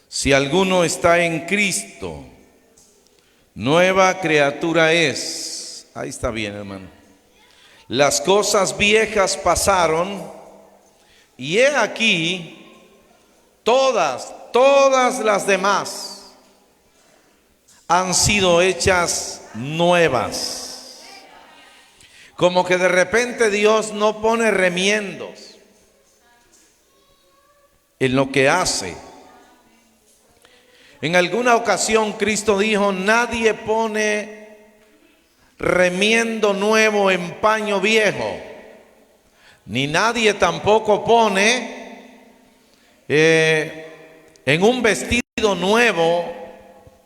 Si alguno está en Cristo, nueva criatura es. Ahí está bien, hermano. Las cosas viejas pasaron y he aquí todas las demás han sido hechas nuevas. Como que de repente Dios no pone remiendos en lo que hace. En alguna ocasión Cristo dijo: nadie pone remiendo nuevo en paño viejo, ni nadie tampoco pone en un vestido nuevo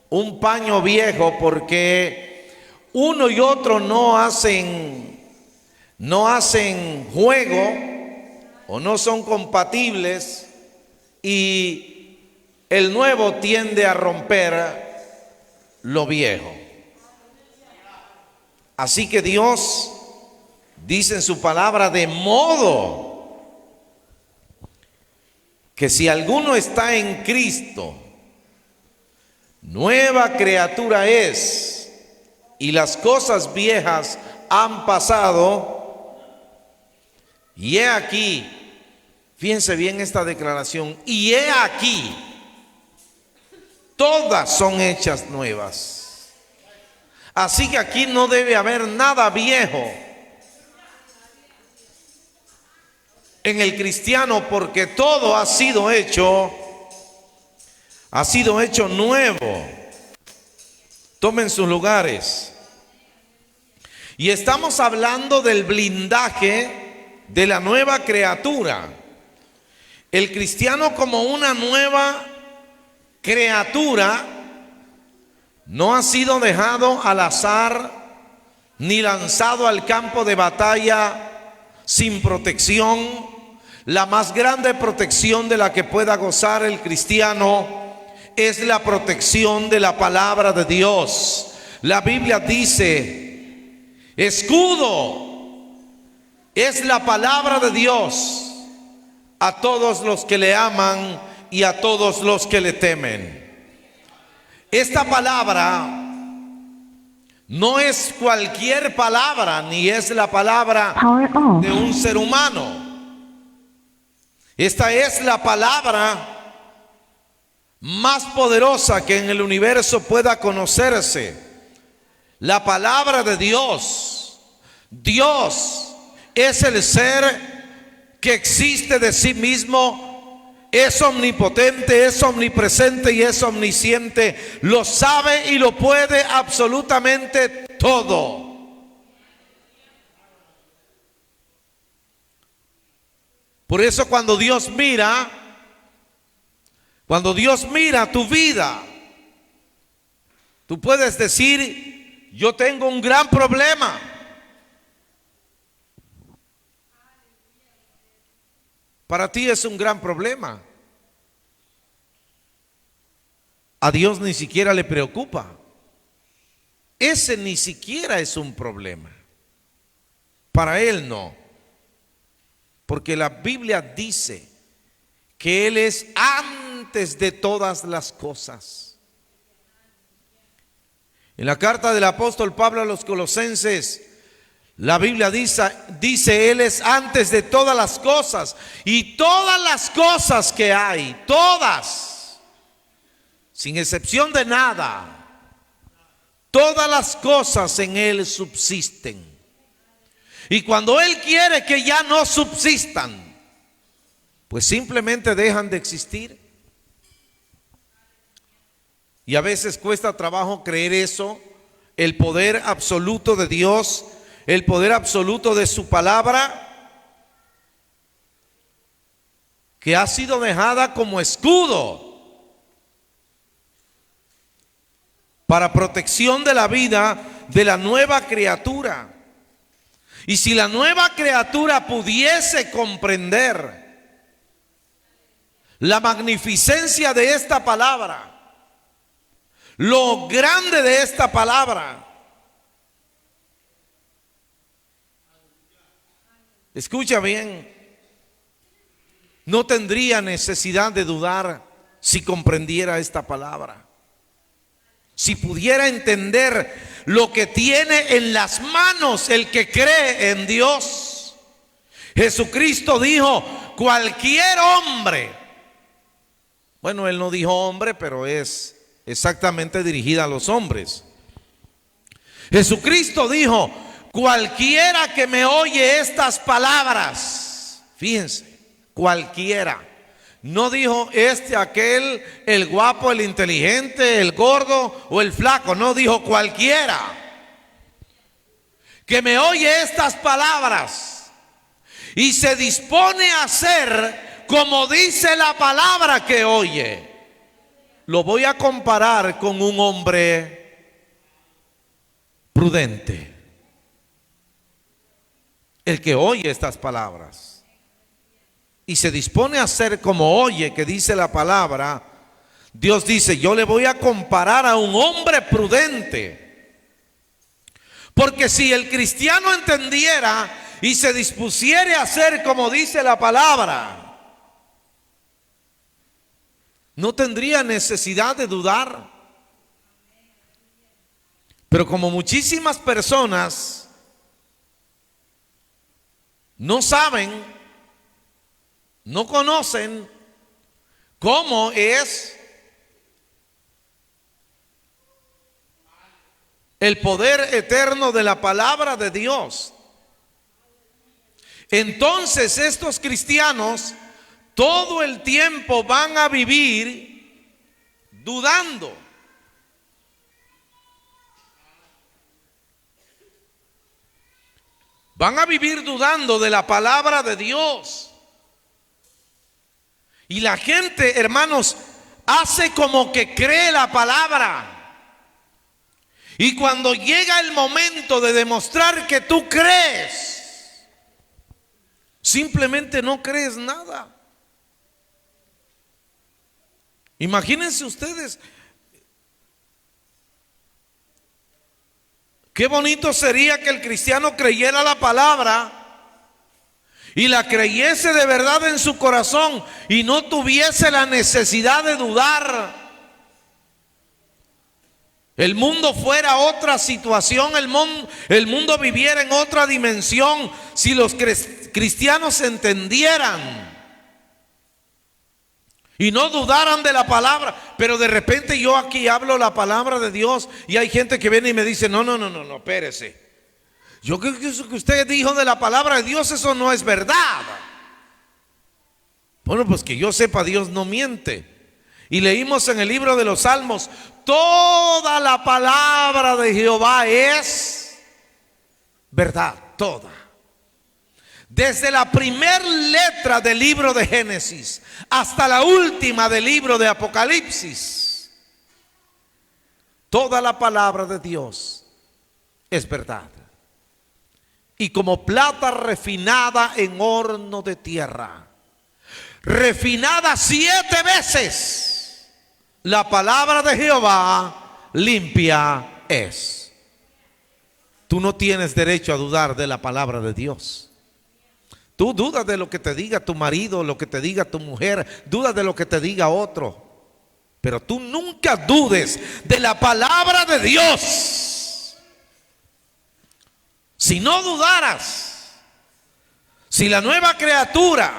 un paño viejo, porque uno y otro no hacen juego o no son compatibles, y el nuevo tiende a romper lo viejo. Así que Dios dice en su palabra: de modo que si alguno está en Cristo, nueva criatura es, y las cosas viejas han pasado, y he aquí, fíjense bien esta declaración, y he aquí, todas son hechas nuevas. Así que aquí no debe haber nada viejo en el cristiano, porque todo ha sido hecho nuevo. Tomen sus lugares. Y estamos hablando del blindaje de la nueva criatura. El cristiano, como una nueva criatura, no ha sido dejado al azar ni lanzado al campo de batalla sin protección. La más grande protección de la que pueda gozar el cristiano es la protección de la palabra de Dios. La Biblia dice: escudo es la palabra de Dios a todos los que le aman y a todos los que le temen. Esta palabra no es cualquier palabra, ni es la palabra de un ser humano. Esta es la palabra más poderosa que en el universo pueda conocerse. La palabra de Dios. Dios es el ser que existe de sí mismo, es omnipotente, es omnipresente y es omnisciente. Lo sabe y lo puede absolutamente todo. Por eso cuando Dios mira tu vida, tú puedes decir: yo tengo un gran problema. Para ti es un gran problema. A Dios ni siquiera le preocupa. Ese ni siquiera es un problema. Para Él no. Porque la Biblia dice que Él es antes de todas las cosas. En la carta del apóstol Pablo a los Colosenses, la Biblia dice: Él es antes de todas las cosas, y todas las cosas que hay, todas, sin excepción de nada, todas las cosas en Él subsisten. Y cuando Él quiere que ya no subsistan, pues simplemente dejan de existir. Y a veces cuesta trabajo creer eso, el poder absoluto de Dios, el poder absoluto de su palabra, que ha sido dejada como escudo para protección de la vida de la nueva criatura. Y si la nueva criatura pudiese comprender la magnificencia de esta palabra, lo grande de esta palabra, escucha bien, no tendría necesidad de dudar si comprendiera esta palabra. Si pudiera entender lo que tiene en las manos el que cree en Dios. Jesucristo dijo, cualquier hombre. Bueno, él no dijo hombre, pero es exactamente dirigida a los hombres. Jesucristo dijo, cualquiera que me oye estas palabras. Fíjense, cualquiera. No dijo este, aquel, el guapo, el inteligente, el gordo o el flaco. No, dijo cualquiera que me oye estas palabras y se dispone a hacer como dice la palabra que oye. Lo voy a comparar con un hombre prudente. El que oye estas palabras y se dispone a hacer como oye que dice la palabra, Dios dice, yo le voy a comparar a un hombre prudente. Porque si el cristiano entendiera y se dispusiera a hacer como dice la palabra, no tendría necesidad de dudar. Pero como muchísimas personas no saben, no conocen cómo es el poder eterno de la palabra de Dios, entonces estos cristianos todo el tiempo van a vivir dudando. Van a vivir dudando de la palabra de Dios. Y la gente, hermanos, hace como que cree la palabra. Y cuando llega el momento de demostrar que tú crees, simplemente no crees nada. Imagínense ustedes, qué bonito sería que el cristiano creyera la palabra y la creyese de verdad en su corazón y no tuviese la necesidad de dudar. El mundo fuera otra situación, el mundo viviera en otra dimensión si los cristianos entendieran y no dudaran de la palabra. Pero de repente yo aquí hablo la palabra de Dios y hay gente que viene y me dice, no, espérese. Yo creo que eso que usted dijo de la palabra de Dios, eso no es verdad. Bueno, pues que yo sepa, Dios no miente. Y leímos en el libro de los Salmos, toda la palabra de Jehová es verdad, toda. Desde la primer letra del libro de Génesis hasta la última del libro de Apocalipsis, toda la palabra de Dios es verdad. Y como plata refinada en horno de tierra, refinada 7 veces, la palabra de Jehová limpia es. Tú no tienes derecho a dudar de la palabra de Dios. Tú dudas de lo que te diga tu marido, lo que te diga tu mujer, dudas de lo que te diga otro. Pero tú nunca dudes de la palabra de Dios. Si no dudaras, si la nueva criatura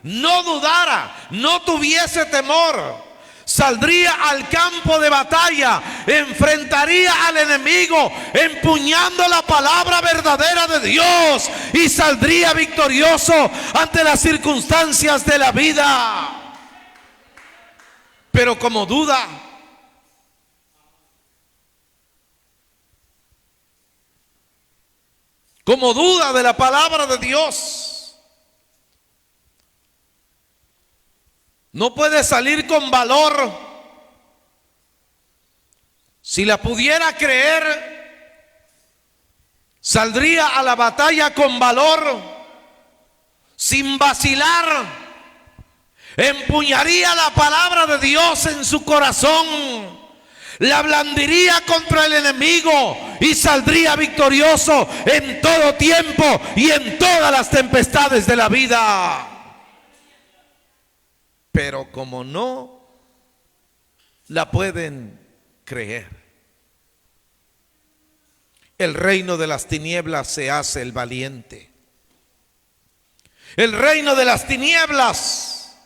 no dudara, no tuviese temor, saldría al campo de batalla, enfrentaría al enemigo, empuñando la palabra verdadera de Dios y saldría victorioso ante las circunstancias de la vida. Pero como duda, de la palabra de Dios, no puede salir con valor. Si la pudiera creer, saldría a la batalla con valor, sin vacilar, empuñaría la palabra de Dios en su corazón, la blandiría contra el enemigo y saldría victorioso en todo tiempo y en todas las tempestades de la vida. pero como no la pueden creer, el reino de las tinieblas se hace el valiente. El reino de las tinieblas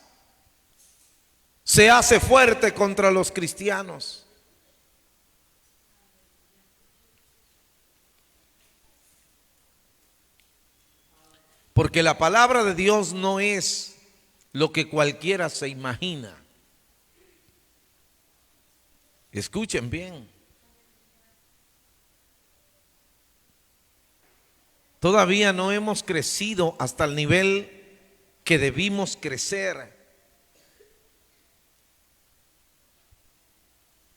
se hace fuerte contra los cristianos. Porque la palabra de Dios no es lo que cualquiera se imagina. Escuchen bien. Todavía no hemos crecido hasta el nivel que debimos crecer.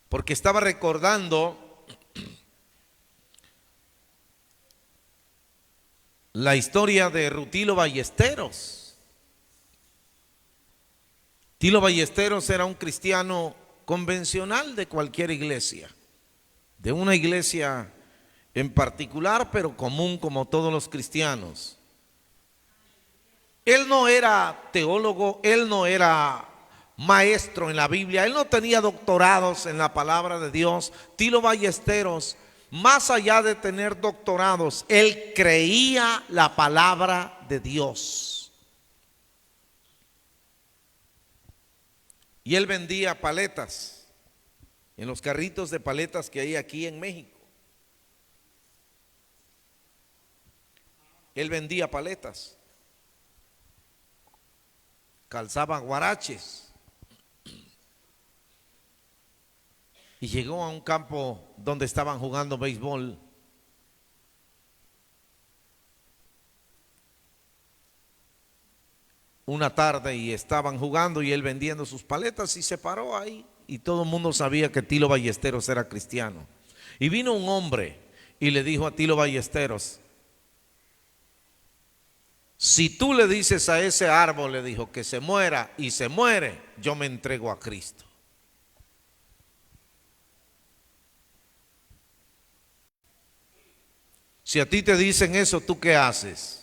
Porque estaba recordando la historia de Rutilo Ballesteros. Tilo Ballesteros era un cristiano convencional de cualquier iglesia, de una iglesia en particular, pero común como todos los cristianos. Él no era teólogo, él no era maestro en la Biblia, él no tenía doctorados en la palabra de Dios. Tilo Ballesteros, más allá de tener doctorados, él creía la palabra de Dios. Y él vendía paletas en los carritos de paletas que hay aquí en México. Él vendía paletas, calzaba guaraches y llegó a un campo donde estaban jugando béisbol. Una tarde y estaban jugando y él vendiendo sus paletas y se paró ahí y todo el mundo sabía que Tilo Ballesteros era cristiano. Y vino un hombre y le dijo a Tilo Ballesteros: si tú le dices a ese árbol, le dijo, que se muera y se muere, yo me entrego a Cristo. Si a ti te dicen eso, ¿tú qué haces?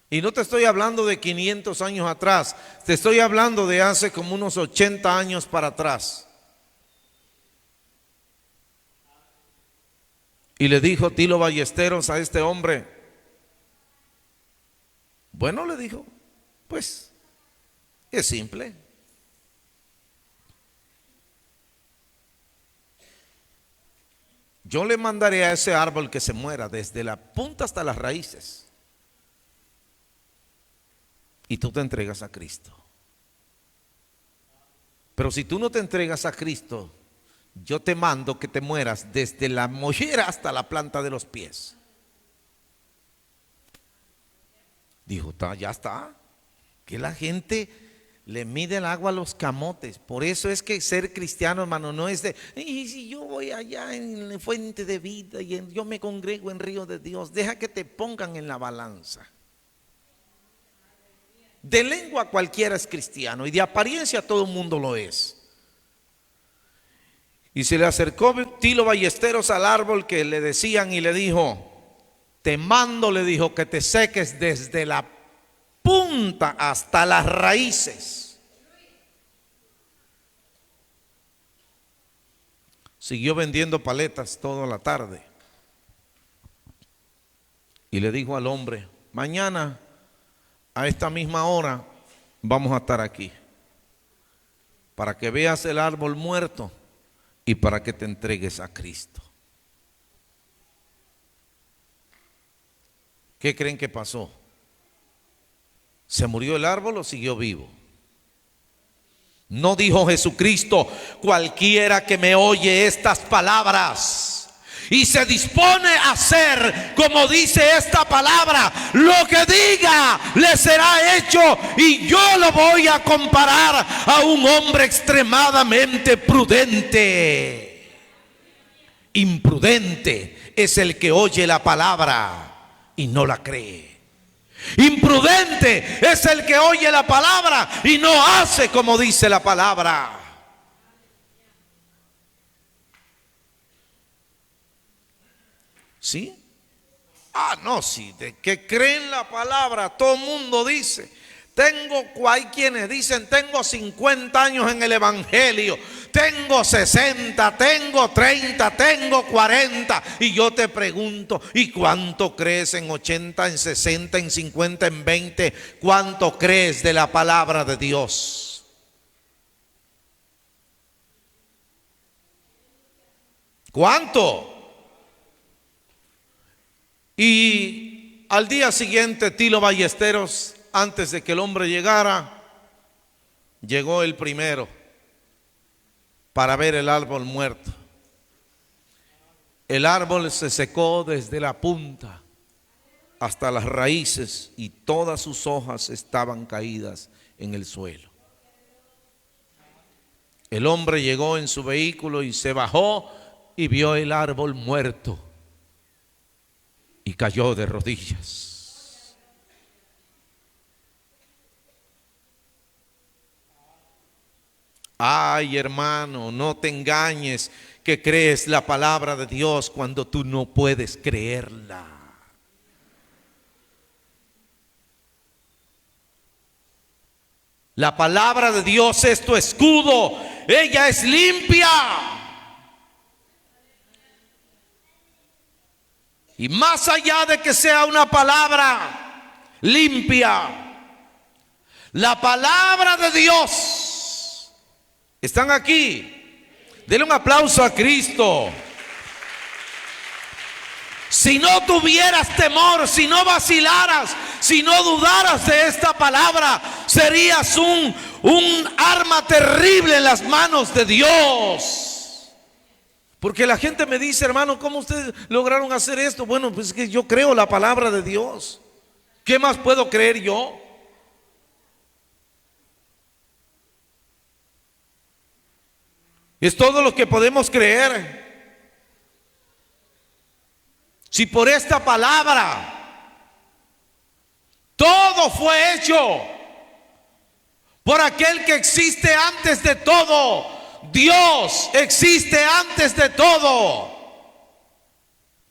Y no te estoy hablando de 500 años atrás, te estoy hablando de hace como unos 80 años para atrás. Y le dijo Tilo Ballesteros a este hombre: bueno, le dijo, pues es simple. Yo le mandaré a ese árbol que se muera desde la punta hasta las raíces. Y tú te entregas a Cristo. Pero si tú no te entregas a Cristo, yo te mando que te mueras desde la mollera hasta la planta de los pies. Dijo, ya está, que la gente le mide el agua a los camotes. Por eso es que ser cristiano, hermano, no es de, y si yo voy allá en la fuente de vida y yo me congrego en río de Dios, deja que te pongan en la balanza. De lengua cualquiera es cristiano y de apariencia todo el mundo lo es. Y se le acercó Tilo Ballesteros al árbol que le decían y le dijo: te mando, le dijo, que te seques desde la punta hasta las raíces. Siguió vendiendo paletas toda la tarde. Y le dijo al hombre: mañana a esta misma hora vamos a estar aquí, para que veas el árbol muerto y para que te entregues a Cristo. ¿Qué creen que pasó? ¿Se murió el árbol o siguió vivo? No dijo Jesucristo: cualquiera que me oye estas palabras y se dispone a hacer como dice esta palabra, lo que diga le será hecho. Y yo lo voy a comparar a un hombre extremadamente prudente. Imprudente es el que oye la palabra y no la cree. Imprudente es el que oye la palabra y no hace como dice la palabra. ¿Sí? Ah, no, sí, de que creen la palabra, todo el mundo dice. Hay quienes dicen, tengo 50 años en el evangelio, tengo 60, tengo 30, tengo 40. Y yo te pregunto, ¿y cuánto crees en 80, en 60, en 50, en 20? ¿Cuánto crees de la palabra de Dios? ¿Cuánto? Y al día siguiente, Tilo Ballesteros, antes de que el hombre llegara, llegó el primero para ver el árbol muerto. El árbol se secó desde la punta hasta las raíces y todas sus hojas estaban caídas en el suelo. El hombre llegó en su vehículo y se bajó y vio el árbol muerto y cayó de rodillas. Ay, hermano, no te engañes que crees la palabra de Dios cuando tú no puedes creerla. La palabra de Dios es tu escudo, ella es limpia. Y más allá de que sea una palabra limpia, la palabra de Dios. ¿Están aquí? Denle un aplauso a Cristo. Si no tuvieras temor, si no vacilaras, si no dudaras de esta palabra, serías un arma terrible en las manos de Dios. Porque la gente me dice, hermano, ¿cómo ustedes lograron hacer esto? Bueno, pues es que yo creo la palabra de Dios. ¿Qué más puedo creer yo? Es todo lo que podemos creer. Si por esta palabra todo fue hecho por aquel que existe antes de todo, Dios existe antes de todo,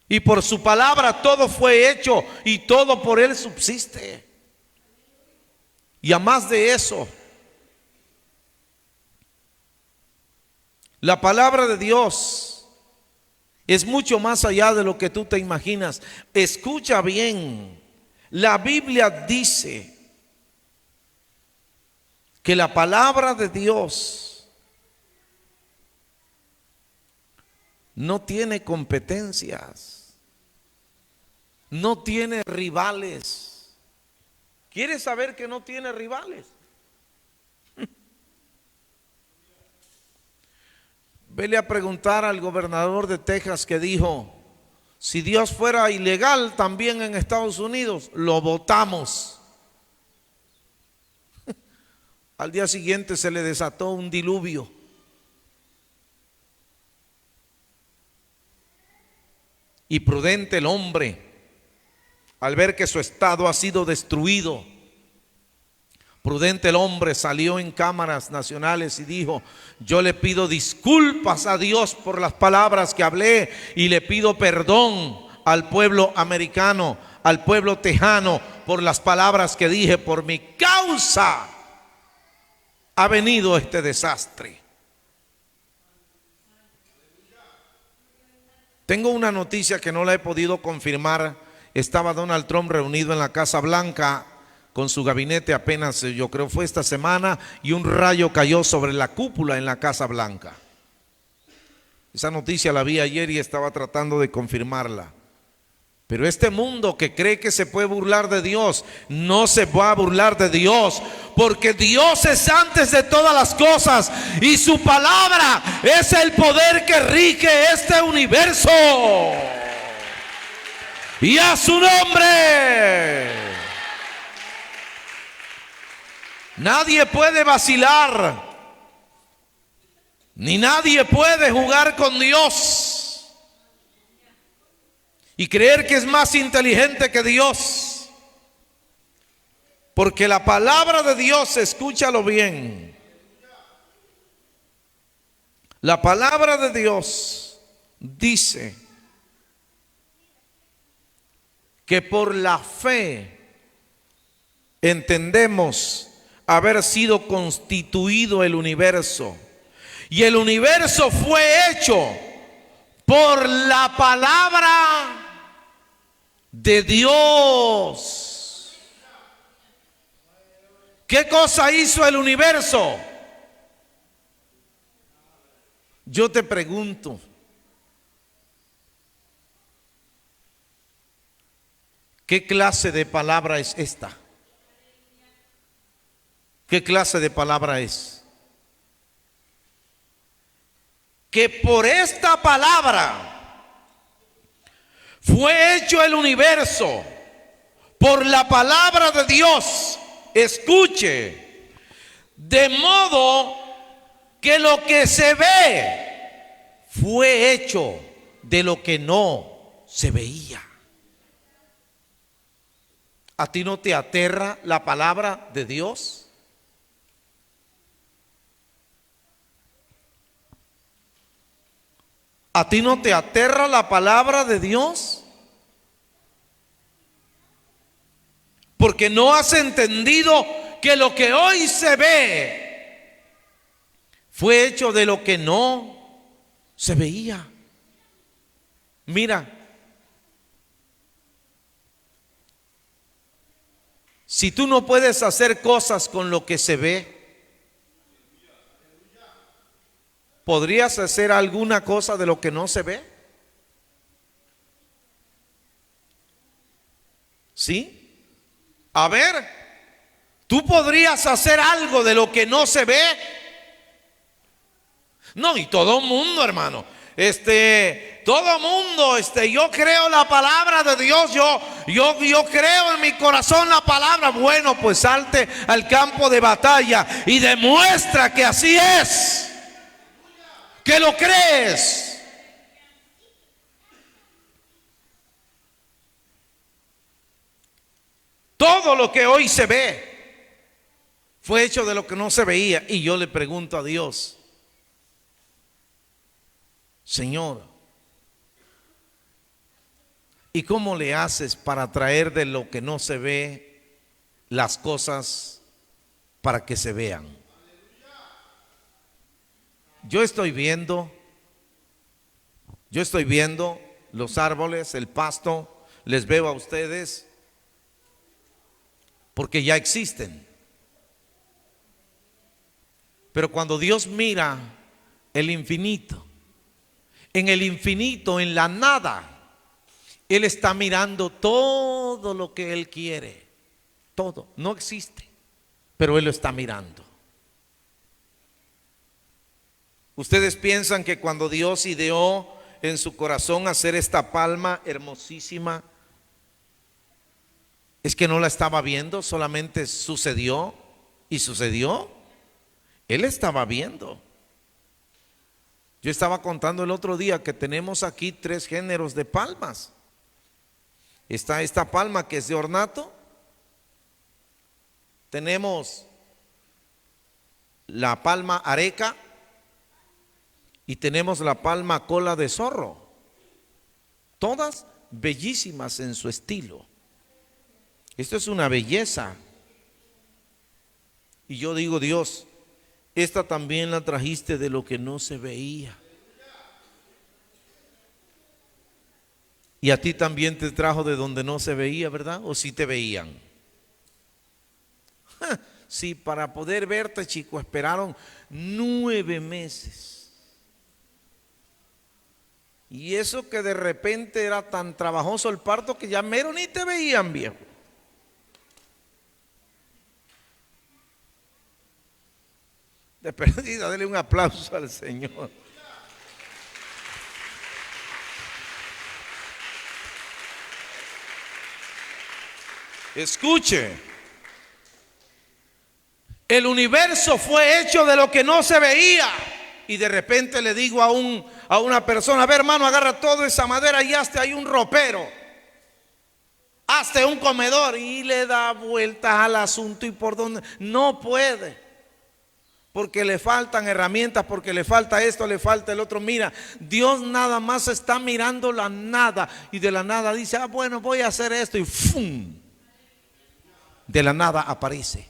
y por su palabra todo fue hecho y todo por él subsiste. Y a más de eso, la palabra de Dios es mucho más allá de lo que tú te imaginas. Escucha bien, la Biblia dice que la palabra de Dios no tiene competencias, no tiene rivales. ¿Quieres saber que no tiene rivales? Vele a preguntar al gobernador de Texas que dijo, si Dios fuera ilegal también en Estados Unidos, lo votamos. Al día siguiente se le desató un diluvio. Y prudente el hombre, al ver que su estado ha sido destruido, prudente el hombre salió en cámaras nacionales y dijo, yo le pido disculpas a Dios por las palabras que hablé y le pido perdón al pueblo americano, al pueblo tejano, por las palabras que dije. Por mi causa ha venido este desastre. Tengo una noticia que no la he podido confirmar. Estaba Donald Trump reunido en la Casa Blanca con su gabinete apenas, yo creo fue esta semana, y un rayo cayó sobre la cúpula en la Casa Blanca. Esa noticia la vi ayer y estaba tratando de confirmarla. Pero este mundo que cree que se puede burlar de Dios, no se va a burlar de Dios, porque Dios es antes de todas las cosas y su palabra es el poder que rige este universo. Y a su nombre nadie puede vacilar, ni nadie puede jugar con Dios y creer que es más inteligente que Dios. Porque la palabra de Dios, escúchalo bien, la palabra de Dios dice que por la fe entendemos haber sido constituido el universo. Y el universo fue hecho por la palabra de Dios. ¿Qué cosa hizo el universo? Yo te pregunto, ¿qué clase de palabra es esta? ¿Qué clase de palabra es? Que por esta palabra fue hecho el universo, por la palabra de Dios. Escuche, de modo que lo que se ve fue hecho de lo que no se veía. ¿A ti no te aterra la palabra de Dios? ¿A ti no te aterra la palabra de Dios? Porque no has entendido que lo que hoy se ve fue hecho de lo que no se veía. Mira, si tú no puedes hacer cosas con lo que se ve, ¿podrías hacer alguna cosa de lo que no se ve? ¿Sí? A ver, ¿tú podrías hacer algo de lo que no se ve? No, y todo mundo, hermano. Todo mundo, yo creo la palabra de Dios, yo creo en mi corazón la palabra. Bueno, pues salte al campo de batalla y demuestra que así es. Que lo crees. Todo lo que hoy se ve fue hecho de lo que no se veía. Y yo le pregunto a Dios, Señor, ¿y cómo le haces para traer de lo que no se ve las cosas para que se vean? Yo estoy viendo los árboles, el pasto, les veo a ustedes porque ya existen. Pero cuando Dios mira el infinito, en el infinito, en la nada, Él está mirando todo lo que Él quiere. Todo, no existe, pero Él lo está mirando. Ustedes piensan que cuando Dios ideó en su corazón hacer esta palma hermosísima, es que no la estaba viendo, solamente sucedió y sucedió. Él estaba viendo. Yo estaba contando el otro día que tenemos aquí 3 géneros de palmas. Está esta palma que es de ornato. Tenemos la palma areca. Y tenemos la palma cola de zorro. Todas bellísimas en su estilo. Esto es una belleza. Y yo digo, Dios, esta también la trajiste de lo que no se veía. Y a ti también te trajo de donde no se veía, ¿verdad? ¿O sí te veían? Sí, para poder verte, chico, esperaron 9 meses. Y eso que de repente era tan trabajoso el parto que ya mero ni te veían, viejo. De perdida, dele un aplauso al Señor. Escuche, el universo fue hecho de lo que no se veía. Y de repente le digo a una persona, a ver, hermano, agarra toda esa madera y hazte ahí un ropero, hazte un comedor, y le da vueltas al asunto. Y por donde no puede, porque le faltan herramientas, porque le falta esto, le falta el otro. Mira, Dios nada más está mirando la nada, y de la nada dice, bueno, voy a hacer esto, y ¡fum! de la nada aparece.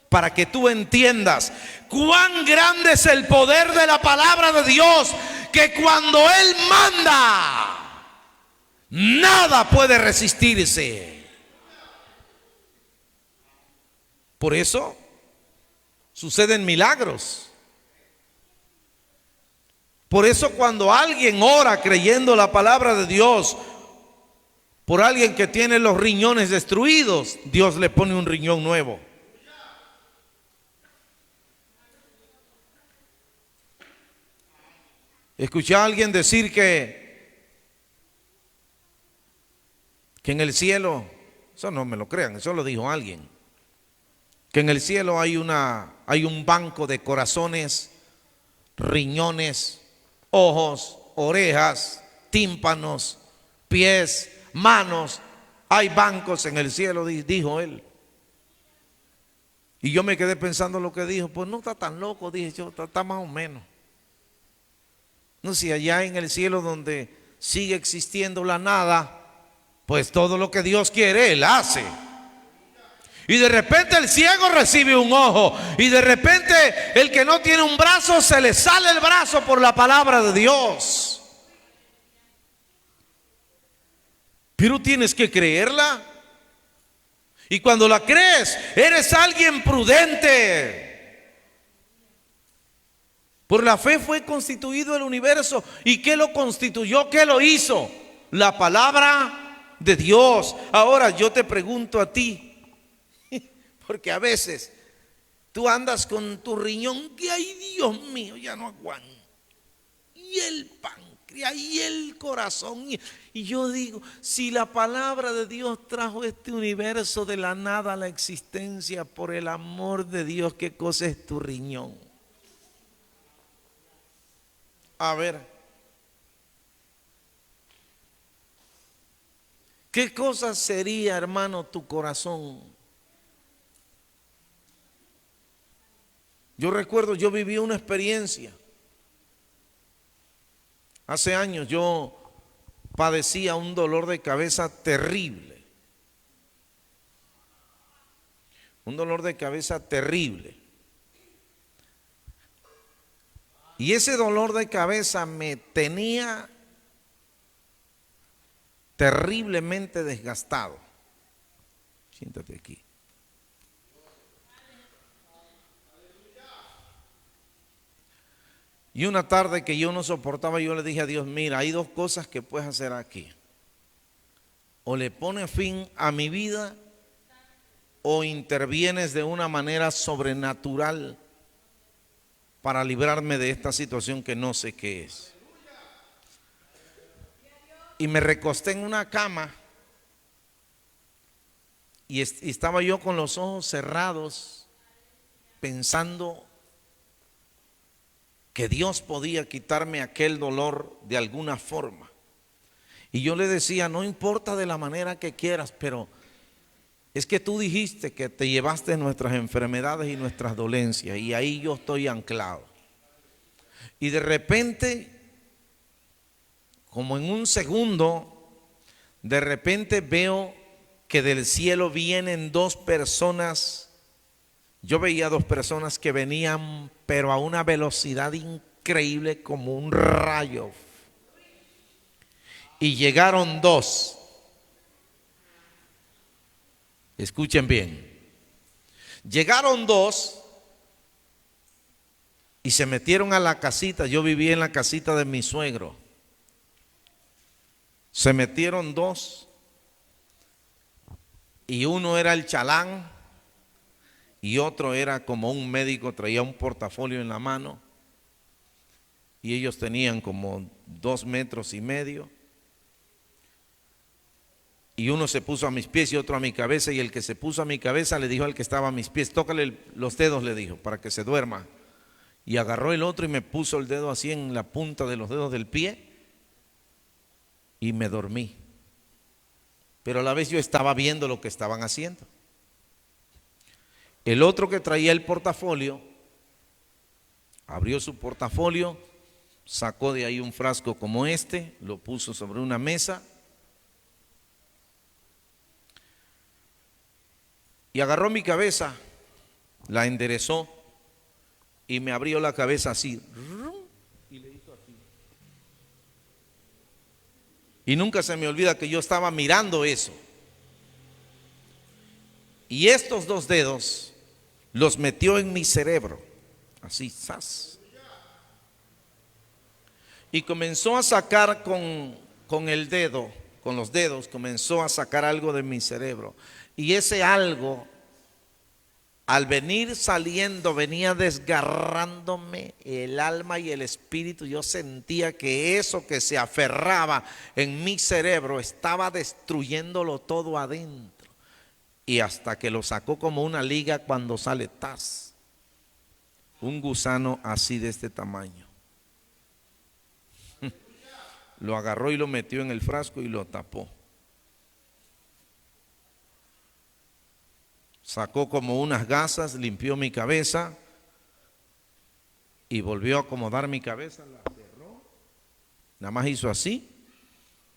Para que tú entiendas cuán grande es el poder de la palabra de Dios, que cuando Él manda, nada puede resistirse. Por eso suceden milagros. Por eso cuando alguien ora creyendo la palabra de Dios por alguien que tiene los riñones destruidos, Dios le pone un riñón nuevo. Escuché a alguien decir que en el cielo, eso no me lo crean, eso lo dijo alguien, que en el cielo hay un banco de corazones, riñones, ojos, orejas, tímpanos, pies, manos. Hay bancos en el cielo, dijo él. Y yo me quedé pensando lo que dijo. Pues no está tan loco, dije yo, está más o menos. No sé, allá en el cielo donde sigue existiendo la nada, pues todo lo que Dios quiere, Él hace. Y de repente el ciego recibe un ojo, y de repente el que no tiene un brazo, se le sale el brazo por la palabra de Dios. Pero tienes que creerla. Y cuando la crees, eres alguien prudente. Por la fe fue constituido el universo. ¿Y qué lo constituyó? ¿Qué lo hizo? La palabra de Dios. Ahora yo te pregunto a ti, porque a veces tú andas con tu riñón que, ay Dios mío, ya no aguanto. Y el páncreas y el corazón. Y yo digo, si la palabra de Dios trajo este universo de la nada a la existencia, por el amor de Dios, ¿qué cosa es tu riñón? A ver, ¿qué cosa sería, hermano, tu corazón? Yo recuerdo, yo viví una experiencia. Hace años yo padecía un dolor de cabeza terrible. Un dolor de cabeza terrible. Y ese dolor de cabeza me tenía terriblemente desgastado. Siéntate aquí. Y una tarde que yo no soportaba, yo le dije a Dios, mira, hay dos cosas que puedes hacer aquí. O le pones fin a mi vida, o intervienes de una manera sobrenatural para librarme de esta situación que no sé qué es. Y me recosté en una cama y estaba yo con los ojos cerrados pensando que Dios podía quitarme aquel dolor de alguna forma. Y yo le decía, no importa de la manera que quieras, pero es que tú dijiste que te llevaste nuestras enfermedades y nuestras dolencias, y ahí yo estoy anclado. Y de repente, como en un segundo, de repente veo que del cielo vienen dos personas. Yo veía dos personas que venían, pero a una velocidad increíble, como un rayo. Y llegaron dos. Escuchen bien. Llegaron dos y se metieron a la casita. Yo vivía en la casita de mi suegro. Se metieron dos. Y uno era el chalán y otro era como un médico, traía un portafolio en la mano. Y ellos tenían como 2,5 metros. Y uno se puso a mis pies y otro a mi cabeza, y el que se puso a mi cabeza le dijo al que estaba a mis pies, tócale los dedos, le dijo, para que se duerma. Y agarró el otro y me puso el dedo así en la punta de los dedos del pie y me dormí. Pero a la vez yo estaba viendo lo que estaban haciendo. El otro que traía el portafolio abrió su portafolio, sacó de ahí un frasco como este, lo puso sobre una mesa. Y agarró mi cabeza, la enderezó y me abrió la cabeza así. Y le hizo así. Y nunca se me olvida que yo estaba mirando eso. Y estos dos dedos los metió en mi cerebro. Así, ¡zas! Y comenzó a sacar con el dedo, con los dedos, comenzó a sacar algo de mi cerebro. Y ese algo, al venir saliendo, venía desgarrándome el alma y el espíritu. Yo sentía que eso que se aferraba en mi cerebro estaba destruyéndolo todo adentro. Y hasta que lo sacó como una liga cuando sale, ¡tas! Un gusano así de este tamaño. Lo agarró y lo metió en el frasco y lo tapó. Sacó como unas gasas, limpió mi cabeza y volvió a acomodar mi cabeza, la cerró. Nada más hizo así,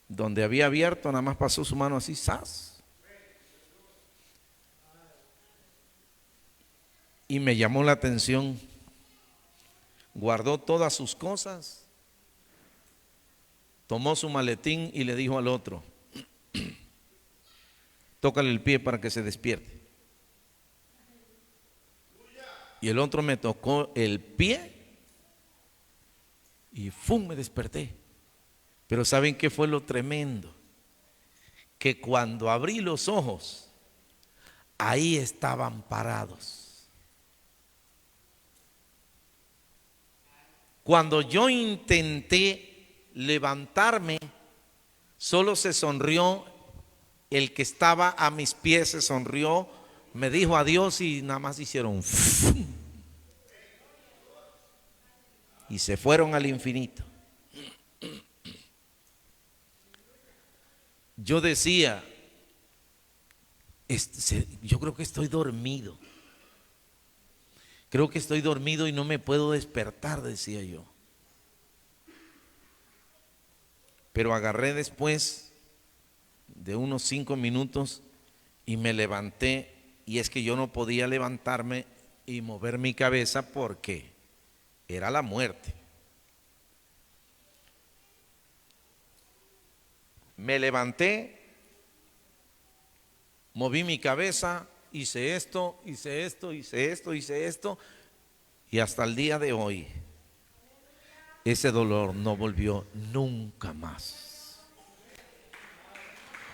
donde había abierto, nada más pasó su mano así, ¡zas! Y me llamó la atención. Guardó todas sus cosas, tomó su maletín y le dijo al otro: tócale el pie para que se despierte. Y el otro me tocó el pie y ¡fum! Me desperté. Pero ¿saben qué fue lo tremendo? Que cuando abrí los ojos, ahí estaban parados. Cuando yo intenté levantarme, solo se sonrió el que estaba a mis pies, se sonrió, me dijo adiós y nada más hicieron ¡fum! Y se fueron al infinito. Yo decía, yo creo que estoy dormido. Creo que estoy dormido y no me puedo despertar, decía yo. Pero agarré después de unos 5 minutos y me levanté. Y es que yo no podía levantarme y mover mi cabeza porque era la muerte. Me levanté, moví mi cabeza, hice esto, hice esto, hice esto, hice esto, y hasta el día de hoy ese dolor no volvió nunca más.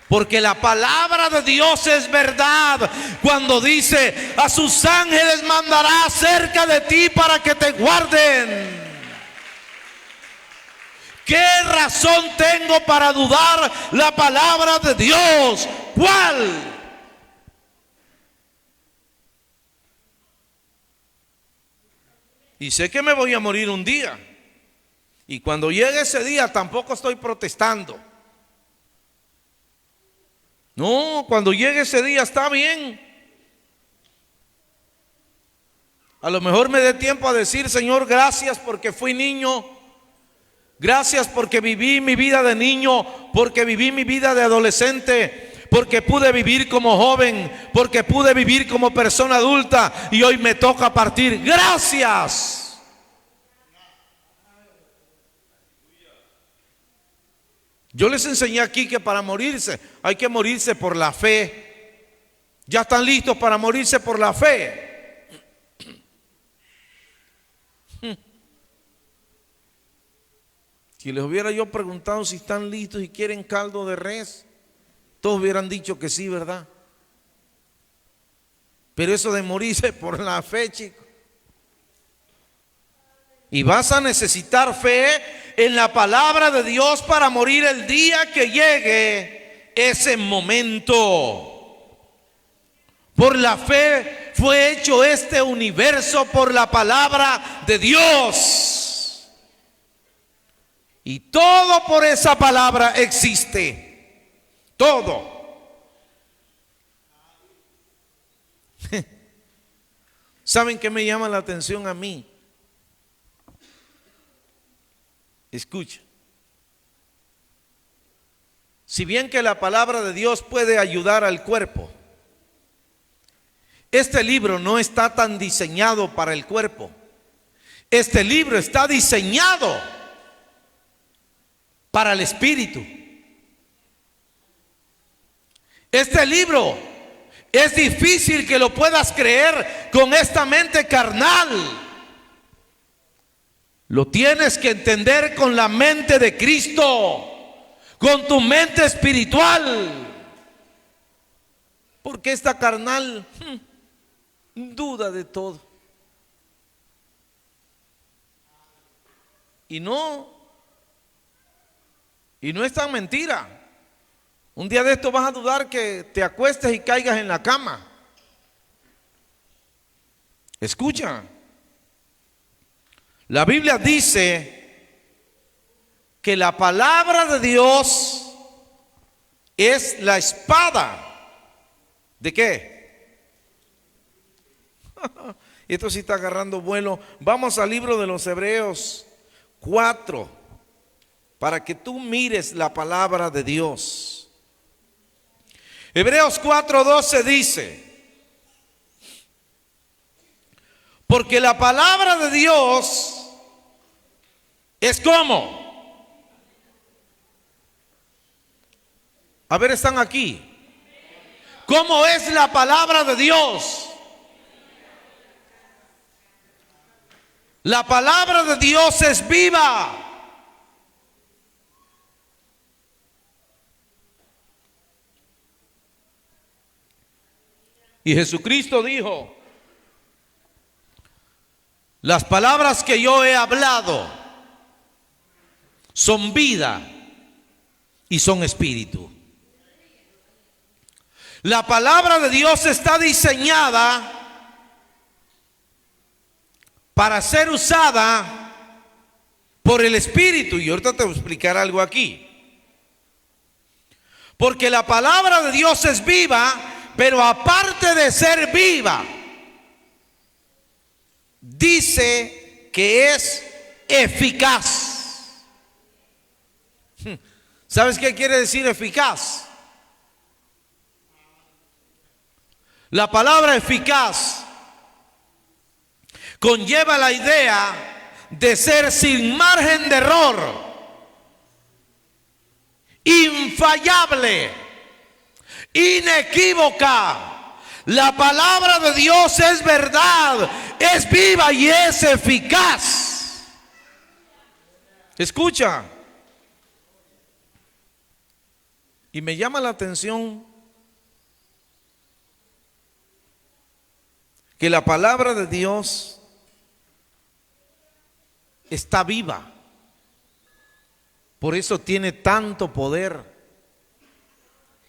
Porque la palabra de Dios es verdad cuando dice: a sus ángeles mandará cerca de ti para que te guarden. ¿Qué razón tengo para dudar la palabra de Dios? ¿Cuál? Y sé que me voy a morir un día. Y cuando llegue ese día tampoco estoy protestando. No, cuando llegue ese día está bien. A lo mejor me dé tiempo a decir: Señor, gracias porque fui niño. Gracias porque viví mi vida de niño, porque viví mi vida de adolescente, porque pude vivir como joven, porque pude vivir como persona adulta y hoy me toca partir. Gracias. Yo les enseñé aquí que para morirse hay que morirse por la fe. ¿Ya están listos para morirse por la fe? Si les hubiera yo preguntado si están listos y quieren caldo de res, todos hubieran dicho que sí, ¿verdad? Pero eso de morirse por la fe, chicos. Y vas a necesitar fe en la palabra de Dios para morir el día que llegue ese momento. Por la fe fue hecho este universo, por la palabra de Dios. Y todo por esa palabra existe. Todo. ¿Saben qué me llama la atención a mí? Escucha. Si bien que la palabra de Dios puede ayudar al cuerpo, Este libro no está tan diseñado para el cuerpo. Este libro está diseñado para el espíritu. Este libro es difícil que lo puedas creer con esta mente carnal. Lo tienes que entender con la mente de Cristo, con tu mente espiritual. Porque esta carnal duda de todo. Y no es tan mentira. Un día de esto vas a dudar que te acuestes y caigas en la cama. Escucha. La Biblia dice que la palabra de Dios es la espada. ¿De qué? Esto sí está agarrando vuelo. Vamos al libro de los Hebreos 4 para que tú mires la palabra de Dios. Hebreos 4:12 dice: porque la palabra de Dios es como. A ver, están aquí. ¿Cómo es la palabra de Dios? La palabra de Dios es viva. Y Jesucristo dijo: las palabras que yo he hablado son vida y son espíritu. La palabra de Dios está diseñada para ser usada por el Espíritu. Y ahorita te voy a explicar algo aquí. Porque la palabra de Dios es viva, pero aparte de ser viva, dice que es eficaz. ¿Sabes qué quiere decir eficaz? La palabra eficaz conlleva la idea de ser sin margen de error, infalible, inequívoca. La palabra de Dios es verdad, es viva y es eficaz. Escucha. Y me llama la atención que la palabra de Dios está viva. Por eso tiene tanto poder.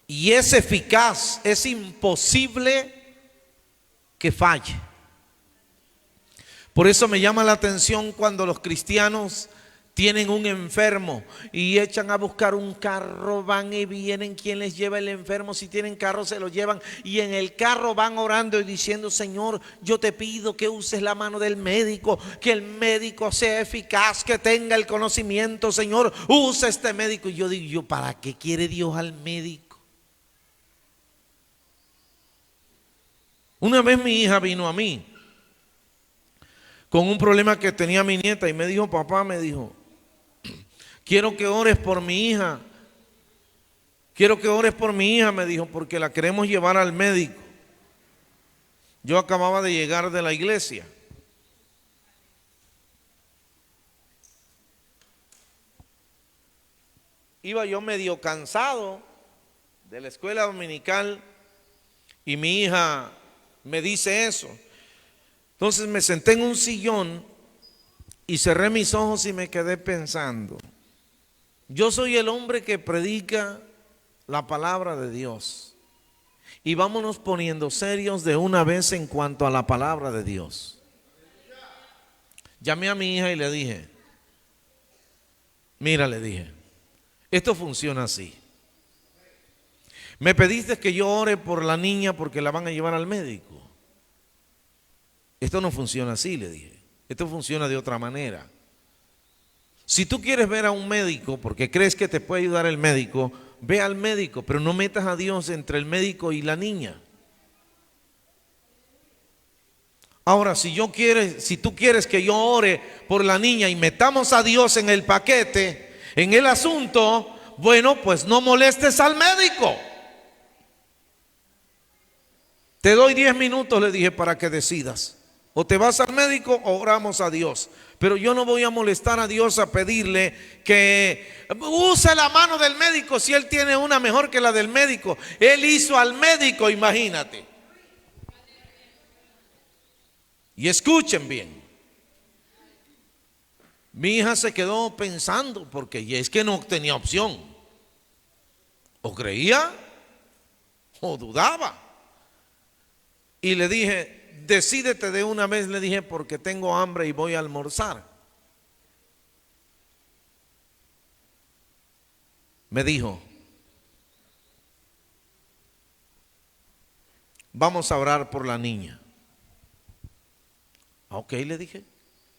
Y es eficaz. Es imposible que falle. Por eso me llama la atención cuando los cristianos tienen un enfermo y echan a buscar un carro, van y vienen, quien les lleva el enfermo, si tienen carro se lo llevan, y en el carro van orando y diciendo: Señor, yo te pido que uses la mano del médico, que el médico sea eficaz, que tenga el conocimiento. Señor, usa este médico. Y yo digo: ¿para qué quiere Dios al médico? Una vez mi hija vino a mí con un problema que tenía mi nieta y me dijo: papá, me dijo, quiero que ores por mi hija. Quiero que ores por mi hija, me dijo, porque la queremos llevar al médico. Yo acababa de llegar de la iglesia. Iba yo medio cansado de la escuela dominical y mi hija me dice eso. Entonces me senté en un sillón y cerré mis ojos y me quedé pensando. Yo soy el hombre que predica la palabra de Dios. Y vámonos poniendo serios de una vez en cuanto a la palabra de Dios. Llamé a mi hija y le dije: mira, le dije, esto funciona así. Me pediste que yo ore por la niña porque la van a llevar al médico. Esto no funciona así, le dije. Esto funciona de otra manera. Si tú quieres ver a un médico porque crees que te puede ayudar el médico, ve al médico, pero no metas a Dios entre el médico y la niña. Ahora, si tú quieres que yo ore por la niña y metamos a Dios en el paquete, en el asunto, bueno, pues no molestes al médico. Te doy 10 minutos, le dije, para que decidas. O te vas al médico o oramos a Dios. Pero yo no voy a molestar a Dios a pedirle que use la mano del médico si él tiene una mejor que la del médico. Él hizo al médico, imagínate. Y escuchen bien. Mi hija se quedó pensando porque es que no tenía opción. O creía o dudaba. Y le dije, decídete de una vez, le dije, porque tengo hambre y voy a almorzar. Me dijo, vamos a orar por la niña. Ok, le dije,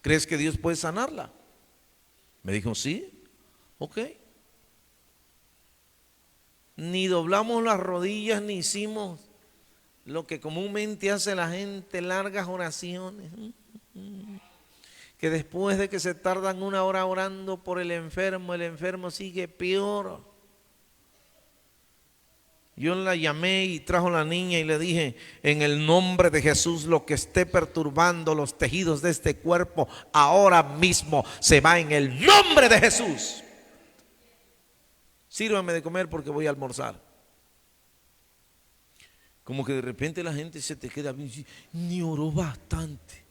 ¿crees que Dios puede sanarla? Me dijo, sí, ok. Ni doblamos las rodillas, ni hicimos lo que comúnmente hace la gente, largas oraciones, que después de que se tardan una hora orando por el enfermo sigue peor. Yo la llamé y trajo a la niña y le dije, en el nombre de Jesús, lo que esté perturbando los tejidos de este cuerpo ahora mismo se va en el nombre de Jesús. Sírvame de comer porque voy a almorzar. Como que de repente la gente se te queda bien, ni oró bastante.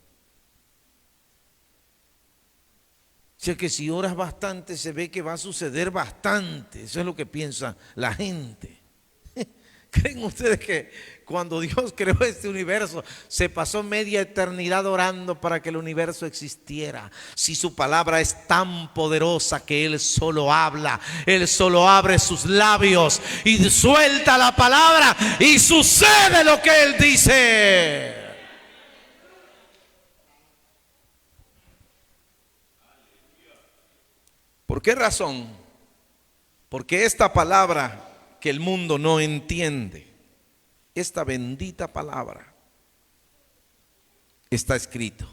O sea que si oras bastante se ve que va a suceder bastante. Eso es lo que piensa la gente. ¿Creen ustedes que cuando Dios creó este universo se pasó media eternidad orando para que el universo existiera? Si su palabra es tan poderosa que Él solo habla, Él solo abre sus labios y suelta la palabra y sucede lo que Él dice. ¿Por qué razón? Porque esta palabra que el mundo no entiende, esta bendita palabra, está escrito.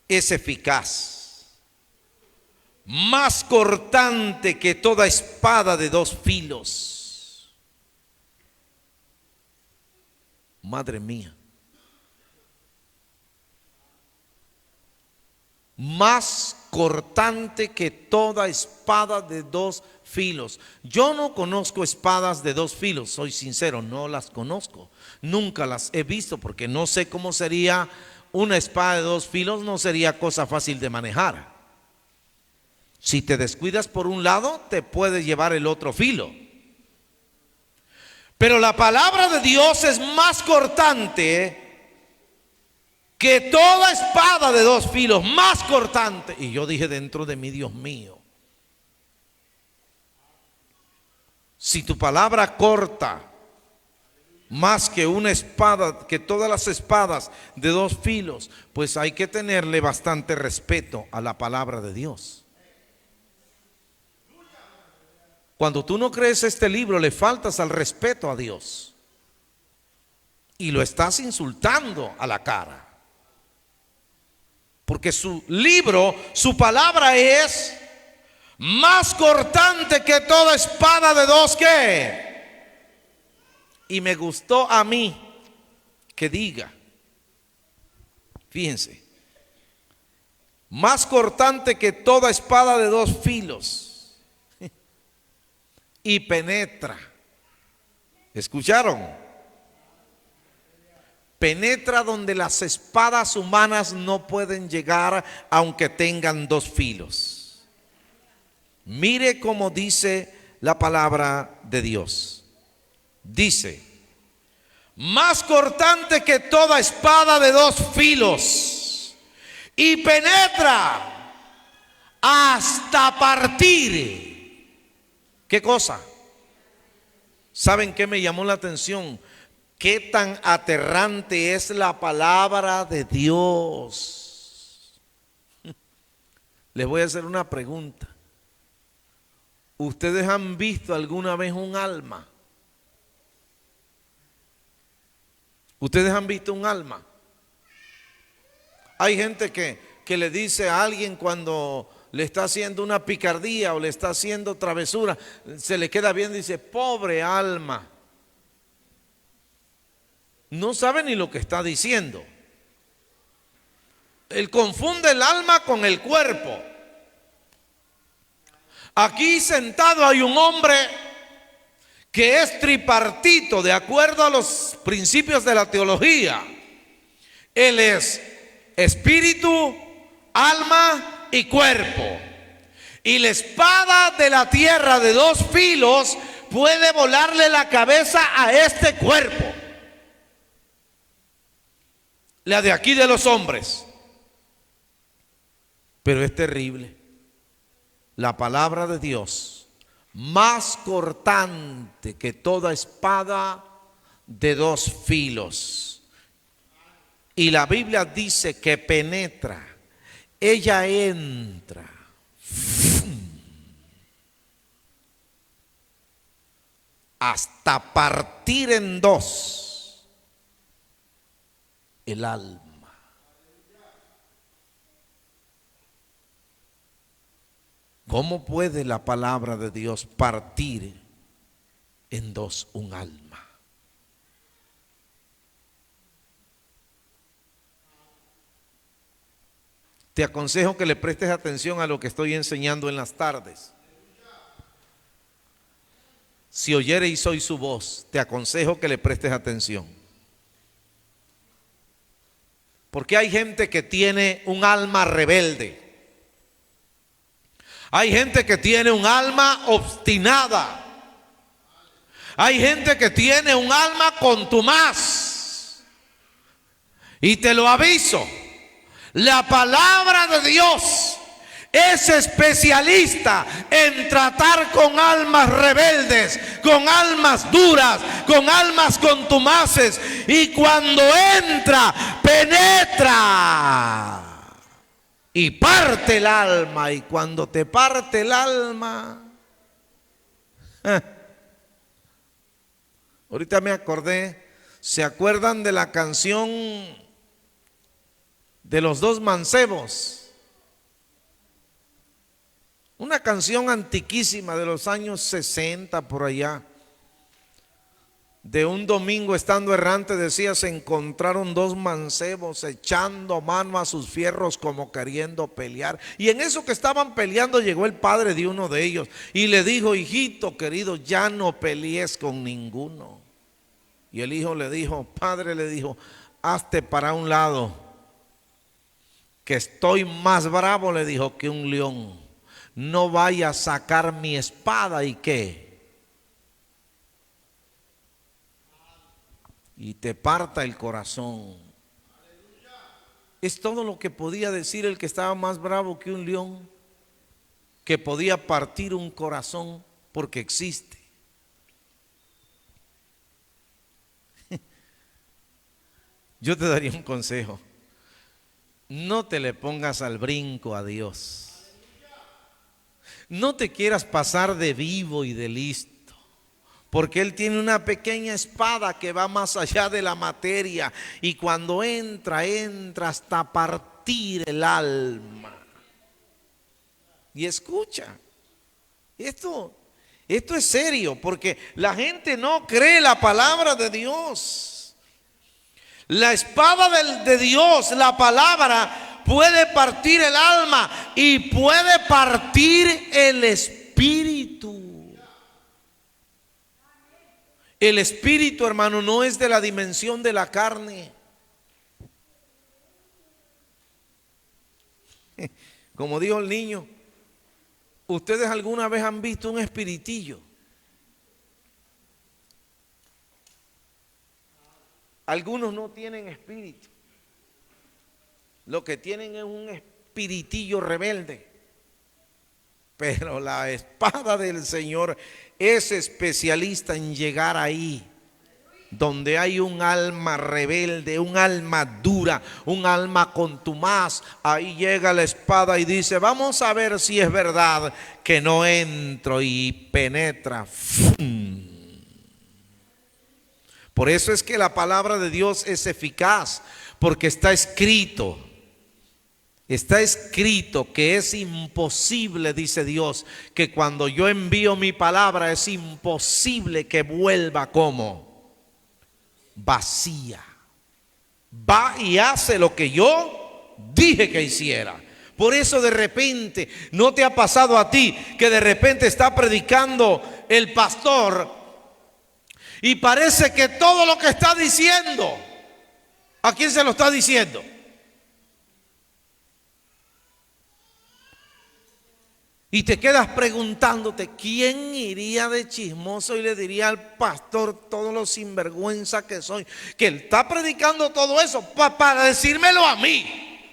Es eficaz, más cortante que toda espada de dos filos. Madre mía. Más cortante que toda espada de dos filos. Yo no conozco espadas de dos filos, soy sincero, no las conozco. Nunca las he visto porque no sé cómo sería una espada de dos filos, no sería cosa fácil de manejar. Si te descuidas por un lado, te puede llevar el otro filo. Pero la palabra de Dios es más cortante que toda espada de dos filos, más cortante. Y yo dije dentro de mí, Dios mío, si tu palabra corta más que una espada, que todas las espadas de dos filos, pues hay que tenerle bastante respeto a la palabra de Dios. Cuando tú no crees este libro, le faltas al respeto a Dios y lo estás insultando a la cara. Porque su libro, su palabra es más cortante que toda espada de dos ¿qué? Y me gustó a mí que diga, fíjense, más cortante que toda espada de dos filos y penetra. ¿Escucharon? Penetra donde las espadas humanas no pueden llegar aunque tengan dos filos. Mire cómo dice la palabra de Dios. Dice, más cortante que toda espada de dos filos y penetra hasta partir. ¿Qué cosa? ¿Saben qué me llamó la atención? Qué tan aterrante es la palabra de Dios. Les voy a hacer una pregunta. ¿Ustedes han visto alguna vez un alma? Ustedes han visto un alma. Hay gente que le dice a alguien cuando le está haciendo una picardía o le está haciendo travesura, se le queda viendo y dice, pobre alma. No sabe ni lo que está diciendo. Él confunde el alma con el cuerpo. Aquí sentado hay un hombre que es tripartito de acuerdo a los principios de la teología. Él es espíritu, alma y cuerpo. Y la espada de la tierra de dos filos puede volarle la cabeza a este cuerpo. La de aquí de los hombres. Pero es terrible. La palabra de Dios, más cortante que toda espada de dos filos. Y la Biblia dice que penetra. Ella entra hasta partir en dos el alma. ¿Cómo puede la palabra de Dios partir en dos un alma? Te aconsejo que le prestes atención a lo que estoy enseñando en las tardes. Si oyereis hoy su voz, te aconsejo que le prestes atención. Porque hay gente que tiene un alma rebelde. Hay gente que tiene un alma obstinada. Hay gente que tiene un alma contumaz. Y te lo aviso, la palabra de Dios es especialista en tratar con almas rebeldes, con almas duras, con almas contumaces. Y cuando entra, penetra y parte el alma. Y cuando te parte el alma, ahorita me acordé, ¿se acuerdan de la canción de los dos mancebos? Una canción antiquísima de los años 60 por allá. De un domingo estando errante decía, se encontraron dos mancebos echando mano a sus fierros como queriendo pelear. Y en eso que estaban peleando llegó el padre de uno de ellos y le dijo, hijito querido, ya no pelees con ninguno. Y el hijo le dijo, padre, le dijo, hazte para un lado, que estoy más bravo, le dijo, que un león. No vaya a sacar mi espada y qué. Y te parta el corazón. Es todo lo que podía decir el que estaba más bravo que un león, que podía partir un corazón, porque existe. Yo te daría un consejo. No te le pongas al brinco a Dios. No te quieras pasar de vivo y de listo, porque Él tiene una pequeña espada que va más allá de la materia, y cuando entra hasta partir el alma. Y escucha, esto es serio, porque la gente no cree la palabra de Dios. La espada de Dios, la palabra, puede partir el alma y puede partir el espíritu. El espíritu, hermano, no es de la dimensión de la carne. Como dijo el niño, ¿ustedes alguna vez han visto un espiritillo? Algunos no tienen espíritu. Lo que tienen es un espiritillo rebelde. Pero la espada del Señor es especialista en llegar ahí, donde hay un alma rebelde, un alma dura, un alma contumaz. Ahí llega la espada y dice, vamos a ver si es verdad que no entro, y penetra. Por eso es que la palabra de Dios es eficaz, porque está escrito. Está escrito que es imposible, dice Dios, que cuando yo envío mi palabra es imposible que vuelva como vacía. Va y hace lo que yo dije que hiciera. Por eso de repente, ¿no te ha pasado a ti que de repente está predicando el pastor y parece que todo lo que está diciendo, ¿a quién se lo está diciendo? Y te quedas preguntándote, ¿quién iría de chismoso y le diría al pastor todo lo sinvergüenza que soy? Que él está predicando todo eso para decírmelo a mí.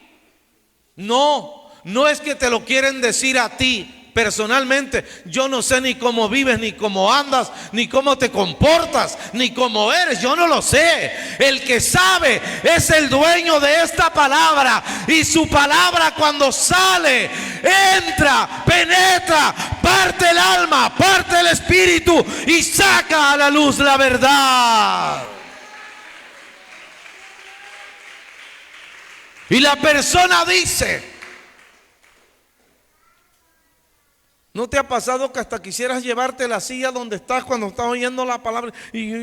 No, no es que te lo quieren decir a ti personalmente. Yo no sé ni cómo vives, ni cómo andas, ni cómo te comportas, ni cómo eres. Yo no lo sé. El que sabe es el dueño de esta palabra. Y su palabra cuando sale, entra, penetra, parte el alma, parte el espíritu y saca a la luz la verdad. Y la persona dice, ¿no te ha pasado que hasta quisieras llevarte la silla donde estás cuando estás oyendo la palabra? Y yo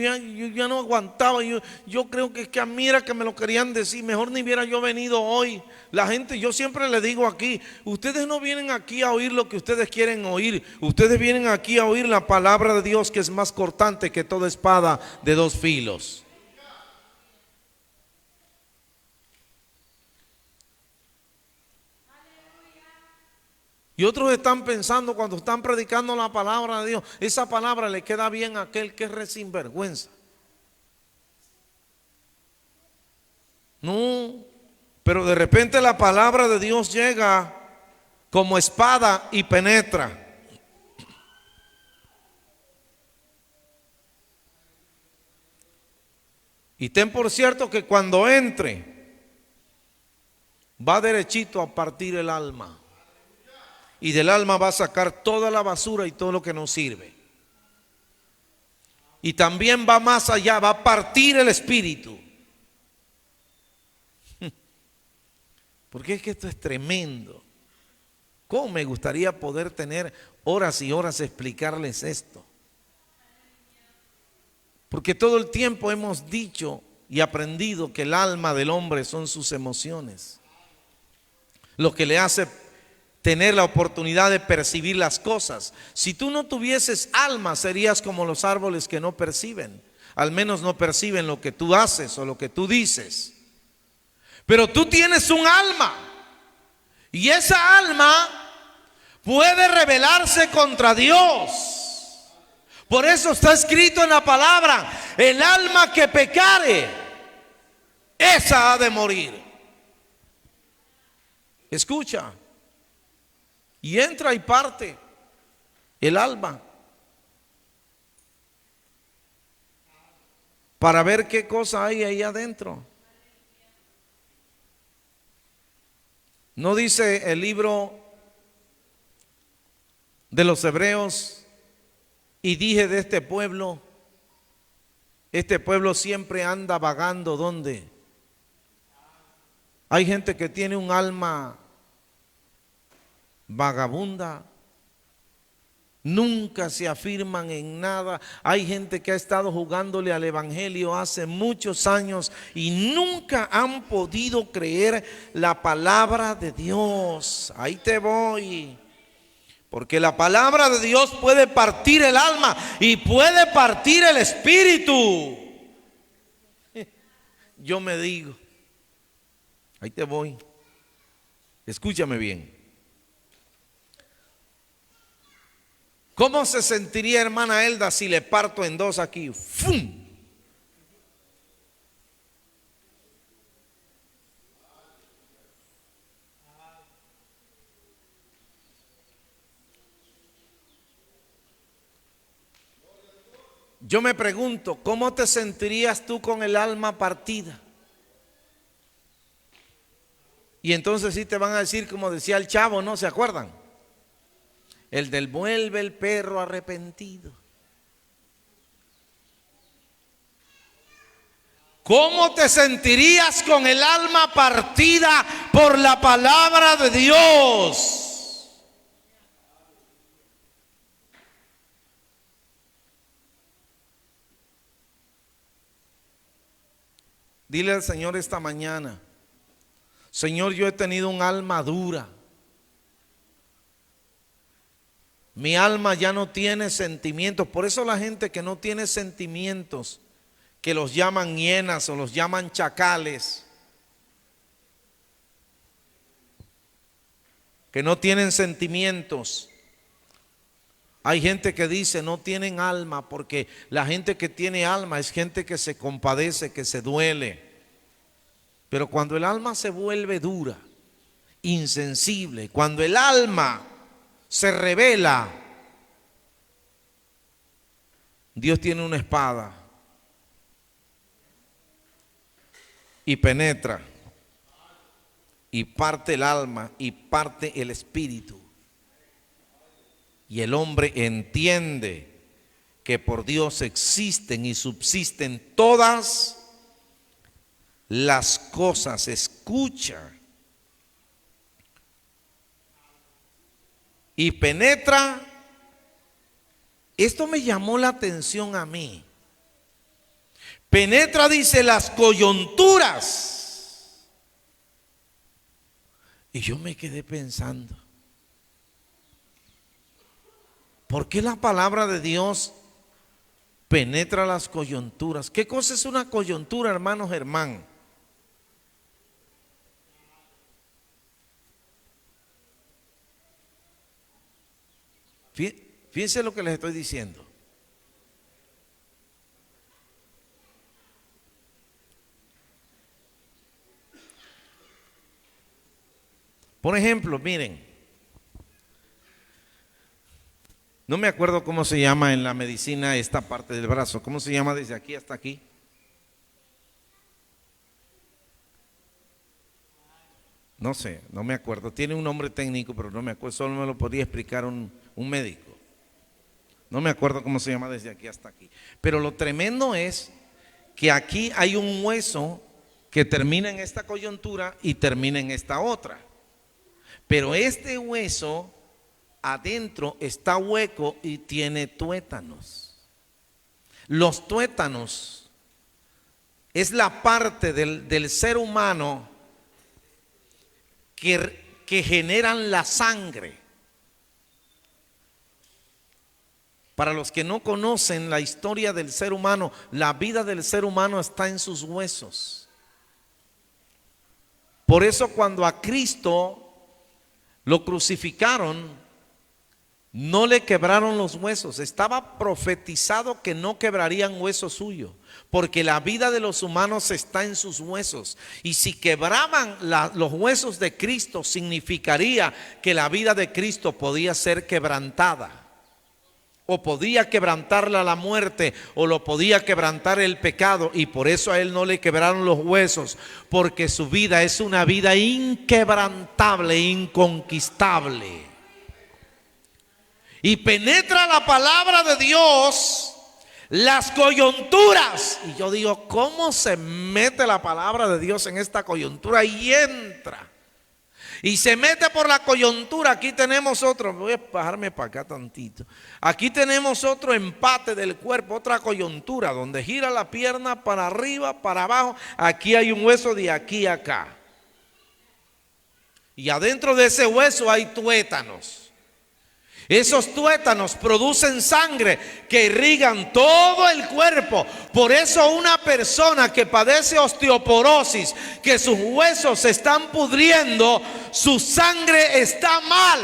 ya no aguantaba. Yo creo que es que mira que me lo querían decir. Mejor ni hubiera yo venido hoy. La gente, yo siempre le digo aquí, ustedes no vienen aquí a oír lo que ustedes quieren oír. Ustedes vienen aquí a oír la palabra de Dios, que es más cortante que toda espada de dos filos. Y otros están pensando cuando están predicando la palabra de Dios, esa palabra le queda bien a aquel que es sinvergüenza. No, pero de repente la palabra de Dios llega como espada y penetra. Y ten por cierto que cuando entre, va derechito a partir el alma. Y del alma va a sacar toda la basura y todo lo que no sirve. Y también va más allá, va a partir el espíritu. Porque es que esto es tremendo. ¿Cómo me gustaría poder tener horas y horas explicarles esto? Porque todo el tiempo hemos dicho y aprendido que el alma del hombre son sus emociones. Lo que le hace tener la oportunidad de percibir las cosas. Si tú no tuvieses alma, serías como los árboles que no perciben. Al menos no perciben lo que tú haces o lo que tú dices. Pero tú tienes un alma. Y esa alma puede rebelarse contra Dios. Por eso está escrito en la palabra, el alma que pecare, esa ha de morir. Escucha. Y entra y parte el alma para ver qué cosa hay ahí adentro. ¿No dice el libro de los Hebreos? Y dije de este pueblo siempre anda vagando. ¿Dónde? Hay gente que tiene un alma vagabunda, nunca se afirman en nada. Hay gente que ha estado jugándole al evangelio hace muchos años y nunca han podido creer la palabra de Dios. Ahí te voy. Porque la palabra de Dios puede partir el alma y puede partir el espíritu. Yo me digo, ahí te voy. Escúchame bien. ¿Cómo se sentiría, hermana Elda, si le parto en dos aquí? ¡Fum! Yo me pregunto, ¿cómo te sentirías tú con el alma partida? Y entonces sí te van a decir, como decía el Chavo, ¿no? ¿Se acuerdan? El del vuelve el perro arrepentido. ¿Cómo te sentirías con el alma partida por la palabra de Dios? Dile al Señor esta mañana: Señor, yo he tenido un alma dura. Mi alma ya no tiene sentimientos. Por eso la gente que no tiene sentimientos, que los llaman hienas o los llaman chacales, que no tienen sentimientos. Hay gente que dice no tienen alma, porque la gente que tiene alma es gente que se compadece, que se duele. Pero cuando el alma se vuelve dura, insensible, cuando el alma se revela, Dios tiene una espada y penetra y parte el alma y parte el espíritu. Y el hombre entiende que por Dios existen y subsisten todas las cosas. Escucha. Y penetra. Esto me llamó la atención a mí. Penetra, dice, las coyunturas. Y yo me quedé pensando, ¿por qué la palabra de Dios penetra las coyunturas? ¿Qué cosa es una coyuntura, hermano Germán? Fíjense lo que les estoy diciendo. Por ejemplo, miren, no me acuerdo cómo se llama en la medicina esta parte del brazo. ¿Cómo se llama desde aquí hasta aquí? No sé, no me acuerdo. Tiene un nombre técnico, pero no me acuerdo. Solo me lo podría explicar un médico. No me acuerdo cómo se llama desde aquí hasta aquí. Pero lo tremendo es que aquí hay un hueso que termina en esta coyuntura y termina en esta otra. Pero este hueso adentro está hueco y tiene tuétanos. Los tuétanos es la parte del ser humano que generan la sangre. Para los que no conocen la historia del ser humano, la vida del ser humano está en sus huesos. Por eso cuando a Cristo lo crucificaron, no le quebraron los huesos. Estaba profetizado que no quebrarían hueso suyo, porque la vida de los humanos está en sus huesos. Y si quebraban los huesos de Cristo, significaría que la vida de Cristo podía ser quebrantada, o podía quebrantarla la muerte, o lo podía quebrantar el pecado. Y por eso a él no le quebraron los huesos, porque su vida es una vida inquebrantable, inconquistable. Y penetra la palabra de Dios las coyunturas. Y yo digo, ¿cómo se mete la palabra de Dios en esta coyuntura? Y entra. Y se mete por la coyuntura. Aquí tenemos otro, voy a bajarme para acá tantito. Aquí tenemos otro empate del cuerpo, otra coyuntura, donde gira la pierna para arriba, para abajo. Aquí hay un hueso de aquí a acá. Y adentro de ese hueso hay tuétanos. Esos tuétanos producen sangre que irrigan todo el cuerpo. Por eso una persona que padece osteoporosis, que sus huesos se están pudriendo, su sangre está mal,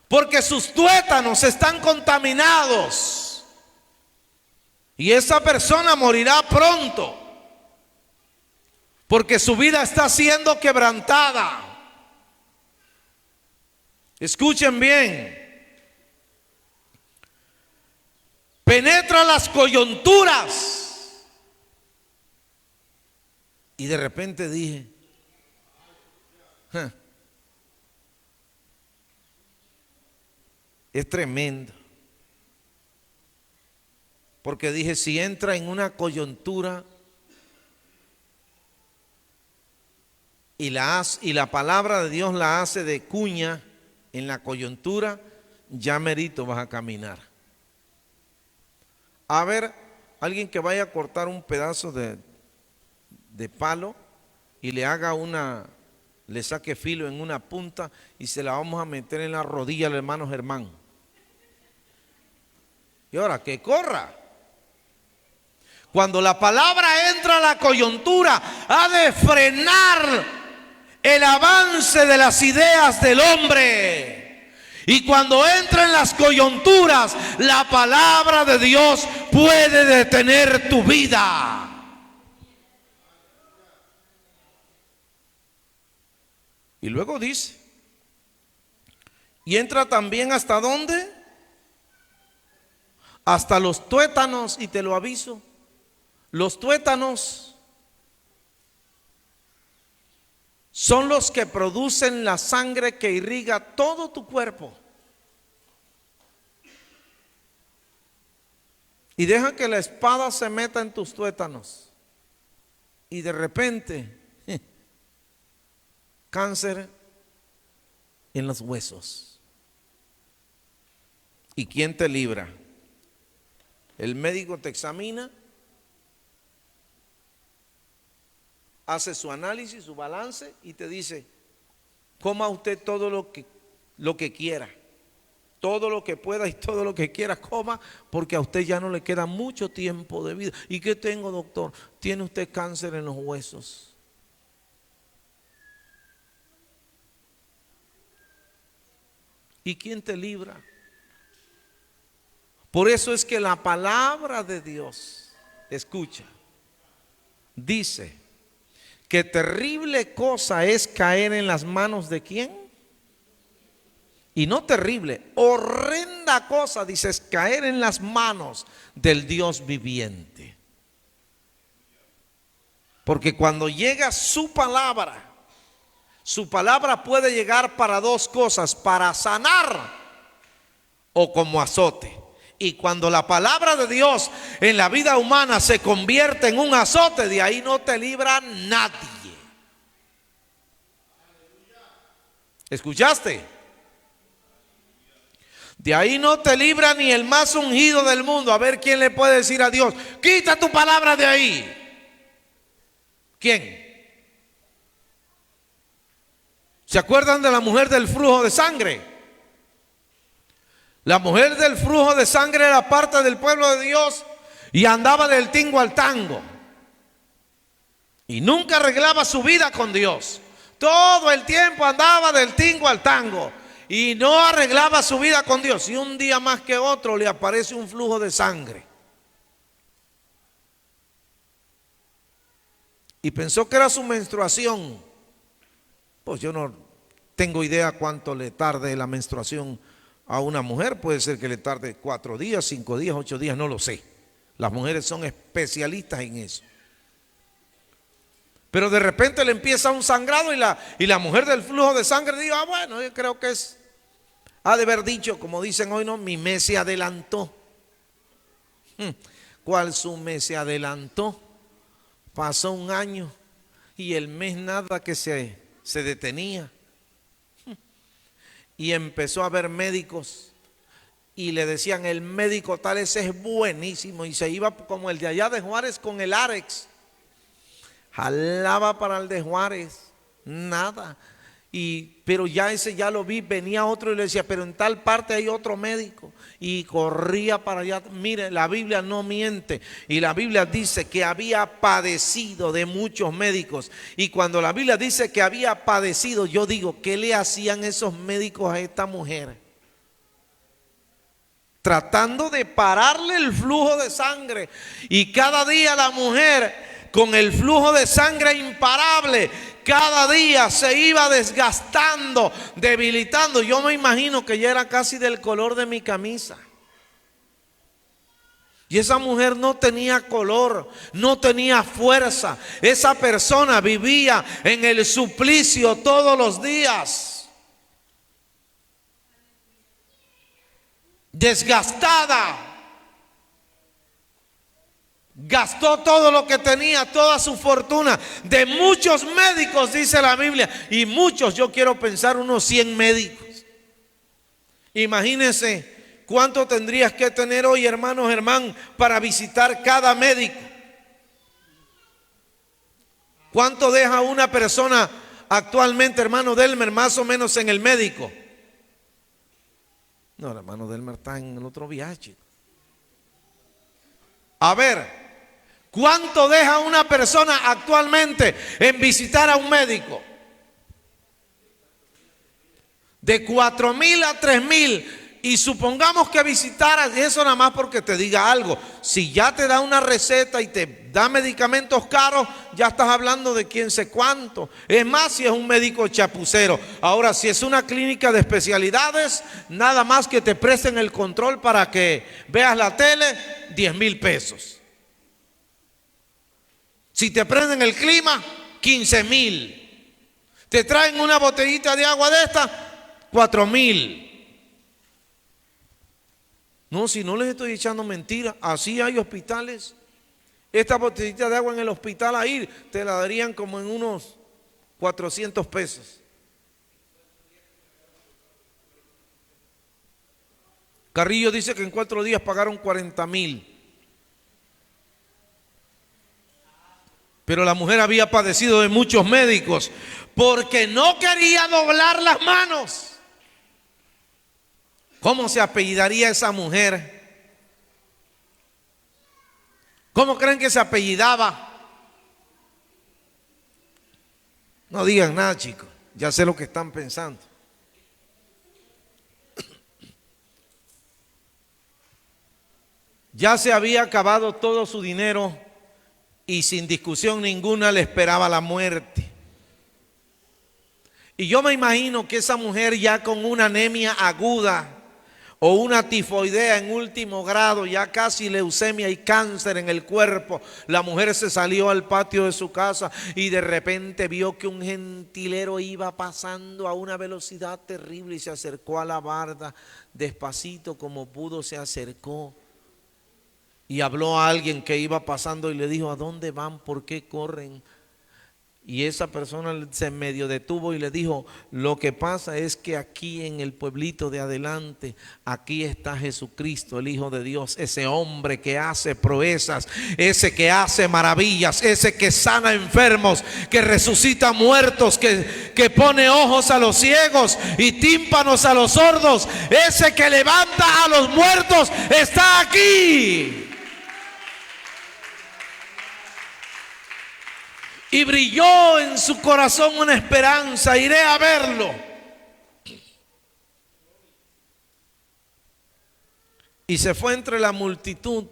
porque sus tuétanos están contaminados. Y esa persona morirá pronto, porque su vida está siendo quebrantada. Escuchen bien. Penetra las coyunturas. Y de repente dije, es tremendo. Porque dije, si entra en una coyuntura y la palabra de Dios la hace de cuña en la coyuntura, ya merito vas a caminar. A ver, alguien que vaya a cortar un pedazo de palo y le saque filo en una punta y se la vamos a meter en la rodilla al hermano Germán. Y ahora que corra. Cuando la palabra entra a la coyuntura, ha de frenar el avance de las ideas del hombre. Y cuando entra en las coyunturas, la palabra de Dios puede detener tu vida. Y luego dice, y entra también ¿hasta dónde? Hasta los tuétanos, y te lo aviso. Los tuétanos son los que producen la sangre que irriga todo tu cuerpo. Y deja que la espada se meta en tus tuétanos. Y de repente, cáncer en los huesos. ¿Y quién te libra? El médico te examina, hace su análisis, su balance y te dice, coma usted todo lo que quiera, todo lo que pueda y todo lo que quiera coma, porque a usted ya no le queda mucho tiempo de vida. ¿Y qué tengo, doctor? Tiene usted cáncer en los huesos. ¿Y quién te libra? Por eso es que la palabra de Dios, escucha, dice que terrible cosa es caer en las manos de ¿quién? Y no terrible, horrenda cosa, dices, caer en las manos del Dios viviente. Porque cuando llega su palabra puede llegar para dos cosas, para sanar o como azote. Y cuando la palabra de Dios en la vida humana se convierte en un azote, de ahí no te libra nadie. ¿Escuchaste? De ahí no te libra ni el más ungido del mundo. A ver quién le puede decir a Dios, quita tu palabra de ahí. ¿Quién? ¿Se acuerdan de la mujer del flujo de sangre? La mujer del flujo de sangre era parte del pueblo de Dios y andaba del tingo al tango. Y nunca arreglaba su vida con Dios. Todo el tiempo andaba del tingo al tango y no arreglaba su vida con Dios. Y un día más que otro le aparece un flujo de sangre. Y pensó que era su menstruación. Pues yo no tengo idea cuánto le tarde la menstruación a una mujer. Puede ser que le tarde 4 días, 5 días, 8 días, no lo sé. Las mujeres son especialistas en eso. Pero de repente le empieza un sangrado y la mujer del flujo de sangre dice, bueno, yo creo que ha de haber dicho, como dicen hoy, no, mi mes se adelantó. ¿Cuál su mes se adelantó? Pasó un año y el mes nada que se detenía. Y empezó a ver médicos y le decían, el médico tal, ese es buenísimo. Y se iba como el de allá de Juárez con el Arex. Jalaba para el de Juárez, nada. Pero ya ese ya lo vi, venía otro y le decía, pero en tal parte hay otro médico. Y corría para allá. Mire, la Biblia no miente. Y la Biblia dice que había padecido de muchos médicos. Y cuando la Biblia dice que había padecido, yo digo, ¿qué le hacían esos médicos a esta mujer? Tratando de pararle el flujo de sangre. Y cada día la mujer, con el flujo de sangre imparable, cada día se iba desgastando, debilitando. Yo me imagino que ya era casi del color de mi camisa. Y esa mujer no tenía color, no tenía fuerza. Esa persona vivía en el suplicio todos los días, desgastada. Gastó todo lo que tenía, toda su fortuna, de muchos médicos, dice la Biblia, y muchos, yo quiero pensar unos 100 médicos. Imagínense cuánto tendrías que tener hoy, hermanos, para visitar cada médico. ¿Cuánto deja una persona actualmente, hermano Delmer, más o menos en el médico? No, el hermano Delmer está en el otro viaje. A ver, ¿cuánto deja una persona actualmente en visitar a un médico? De 4,000 a 3,000. Y supongamos que visitaras, y eso nada más porque te diga algo. Si ya te da una receta y te da medicamentos caros, ya estás hablando de quién sé cuánto. Es más, si es un médico chapucero. Ahora, si es una clínica de especialidades, nada más que te presten el control para que veas la tele, 10,000 pesos. Si te prenden el clima, 15,000. Te traen una botellita de agua de esta, 4,000. No, si no les estoy echando mentiras, así hay hospitales. Esta botellita de agua en el hospital ahí te la darían como en unos 400 pesos. Carrillo dice que en 4 días pagaron 40,000. Pero la mujer había padecido de muchos médicos porque no quería doblar las manos. ¿Cómo se apellidaría esa mujer? ¿Cómo creen que se apellidaba? No digan nada, chicos. Ya sé lo que están pensando. Ya se había acabado todo su dinero y sin discusión ninguna le esperaba la muerte. Y yo me imagino que esa mujer ya con una anemia aguda o una tifoidea en último grado, ya casi leucemia y cáncer en el cuerpo, la mujer se salió al patio de su casa y de repente vio que un gentilero iba pasando a una velocidad terrible y se acercó a la barda, despacito como pudo se acercó y habló a alguien que iba pasando y le dijo: ¿a dónde van? ¿Por qué corren? Y esa persona se medio detuvo y le dijo: lo que pasa es que aquí en el pueblito de adelante, aquí está Jesucristo, el Hijo de Dios, ese hombre que hace proezas, ese que hace maravillas, ese que sana enfermos, que resucita muertos, que pone ojos a los ciegos y tímpanos a los sordos, ese que levanta a los muertos, está aquí. Y brilló en su corazón una esperanza: iré a verlo. Y se fue entre la multitud.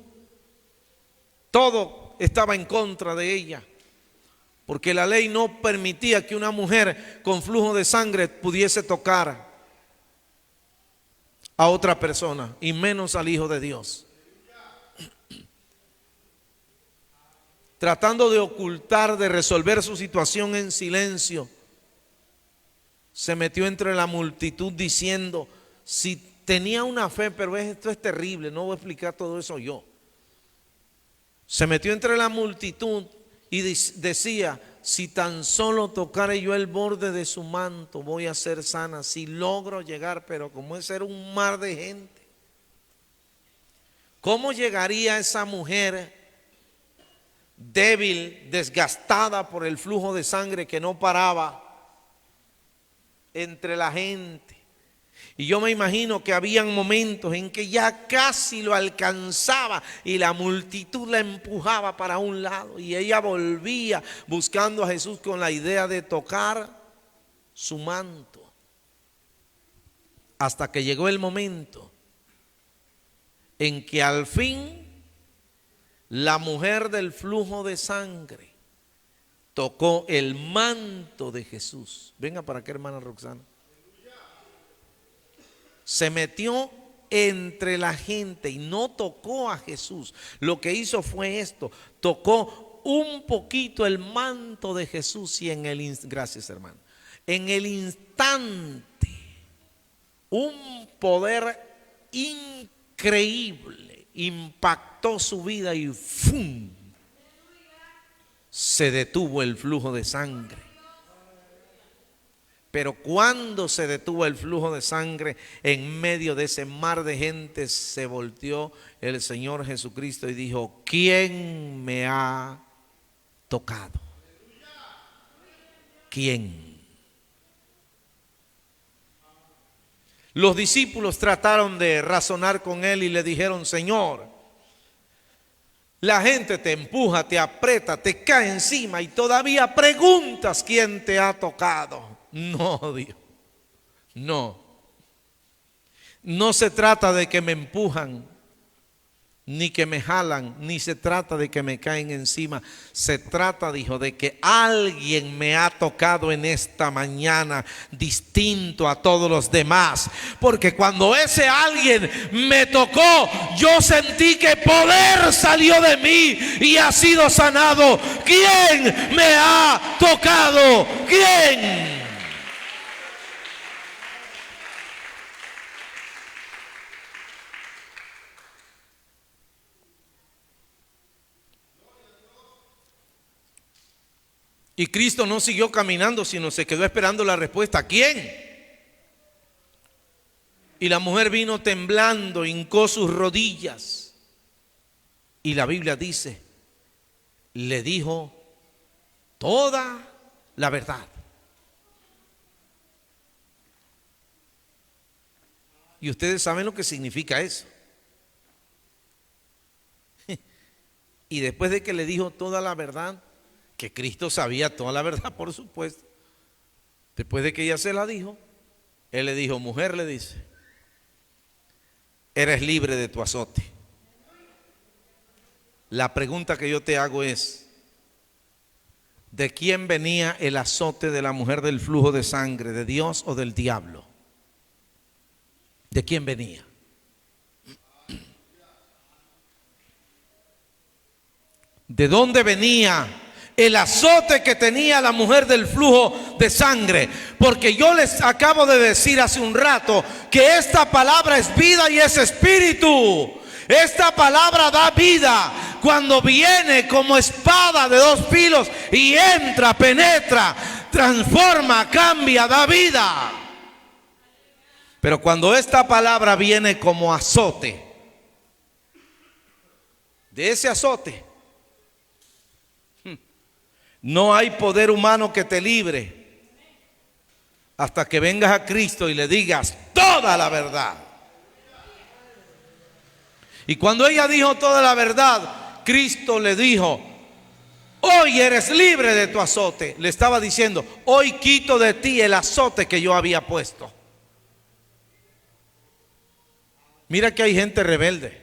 Todo estaba en contra de ella, porque la ley no permitía que una mujer con flujo de sangre pudiese tocar a otra persona, y menos al Hijo de Dios. Tratando de ocultar, de resolver su situación en silencio, se metió entre la multitud diciendo: si tenía una fe, pero esto es terrible, no voy a explicar todo eso yo. Se metió entre la multitud y decía: si tan solo tocare yo el borde de su manto, voy a ser sana. Si logro llegar, pero como ese era un mar de gente, ¿cómo llegaría esa mujer débil, desgastada por el flujo de sangre que no paraba entre la gente? Y yo me imagino que habían momentos en que ya casi lo alcanzaba y la multitud la empujaba para un lado y ella volvía buscando a Jesús con la idea de tocar su manto, hasta que llegó el momento en que al fin la mujer del flujo de sangre tocó el manto de Jesús. Venga para acá, hermana Roxana. Se metió entre la gente y no tocó a Jesús. Lo que hizo fue esto: tocó un poquito el manto de Jesús y gracias, hermano, en el instante un poder increíble impactó su vida y ¡fum! se detuvo el flujo de sangre. Pero cuando se detuvo el flujo de sangre, en medio de ese mar de gente se volteó el Señor Jesucristo y dijo: ¿quién me ha tocado? ¿Quién? Los discípulos trataron de razonar con él y le dijeron: Señor, la gente te empuja, te aprieta, te cae encima y todavía preguntas quién te ha tocado. No, Dios, no. No se trata de que me empujan, ni que me jalan, ni se trata de que me caen encima. Se trata, dijo, de que alguien me ha tocado en esta mañana distinto a todos los demás. Porque cuando ese alguien me tocó, yo sentí que poder salió de mí y ha sido sanado. ¿Quién me ha tocado? ¿Quién? Y Cristo no siguió caminando, sino se quedó esperando la respuesta. ¿Quién? Y la mujer vino temblando, hincó sus rodillas. Y la Biblia dice, le dijo toda la verdad. Y ustedes saben lo que significa eso. Y después de que le dijo toda la verdad, que Cristo sabía toda la verdad, por supuesto. Después de que ella se la dijo, él le dijo: mujer, le dice, eres libre de tu azote. La pregunta que yo te hago es: ¿de quién venía el azote de la mujer del flujo de sangre? ¿De Dios o del diablo? ¿De quién venía? ¿De dónde venía el azote que tenía la mujer del flujo de sangre? Porque yo les acabo de decir hace un rato que esta palabra es vida y es espíritu. Esta palabra da vida cuando viene como espada de dos filos y entra, penetra, transforma, cambia, da vida. Pero cuando esta palabra viene como azote, de ese azote no hay poder humano que te libre hasta que vengas a Cristo y le digas toda la verdad. Y cuando ella dijo toda la verdad, Cristo le dijo: hoy eres libre de tu azote. Le estaba diciendo: hoy quito de ti el azote que yo había puesto. Mira que hay gente rebelde.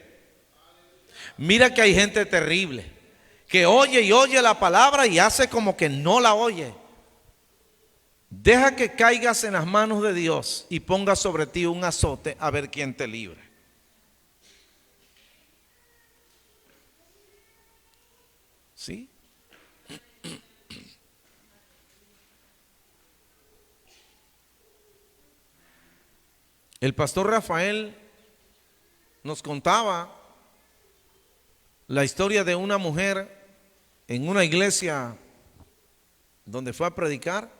Mira que hay gente terrible, que oye y oye la palabra y hace como que no la oye. Deja que caigas en las manos de Dios y ponga sobre ti un azote, a ver quién te libre. ¿Sí? El pastor Rafael nos contaba la historia de una mujer en una iglesia donde fue a predicar.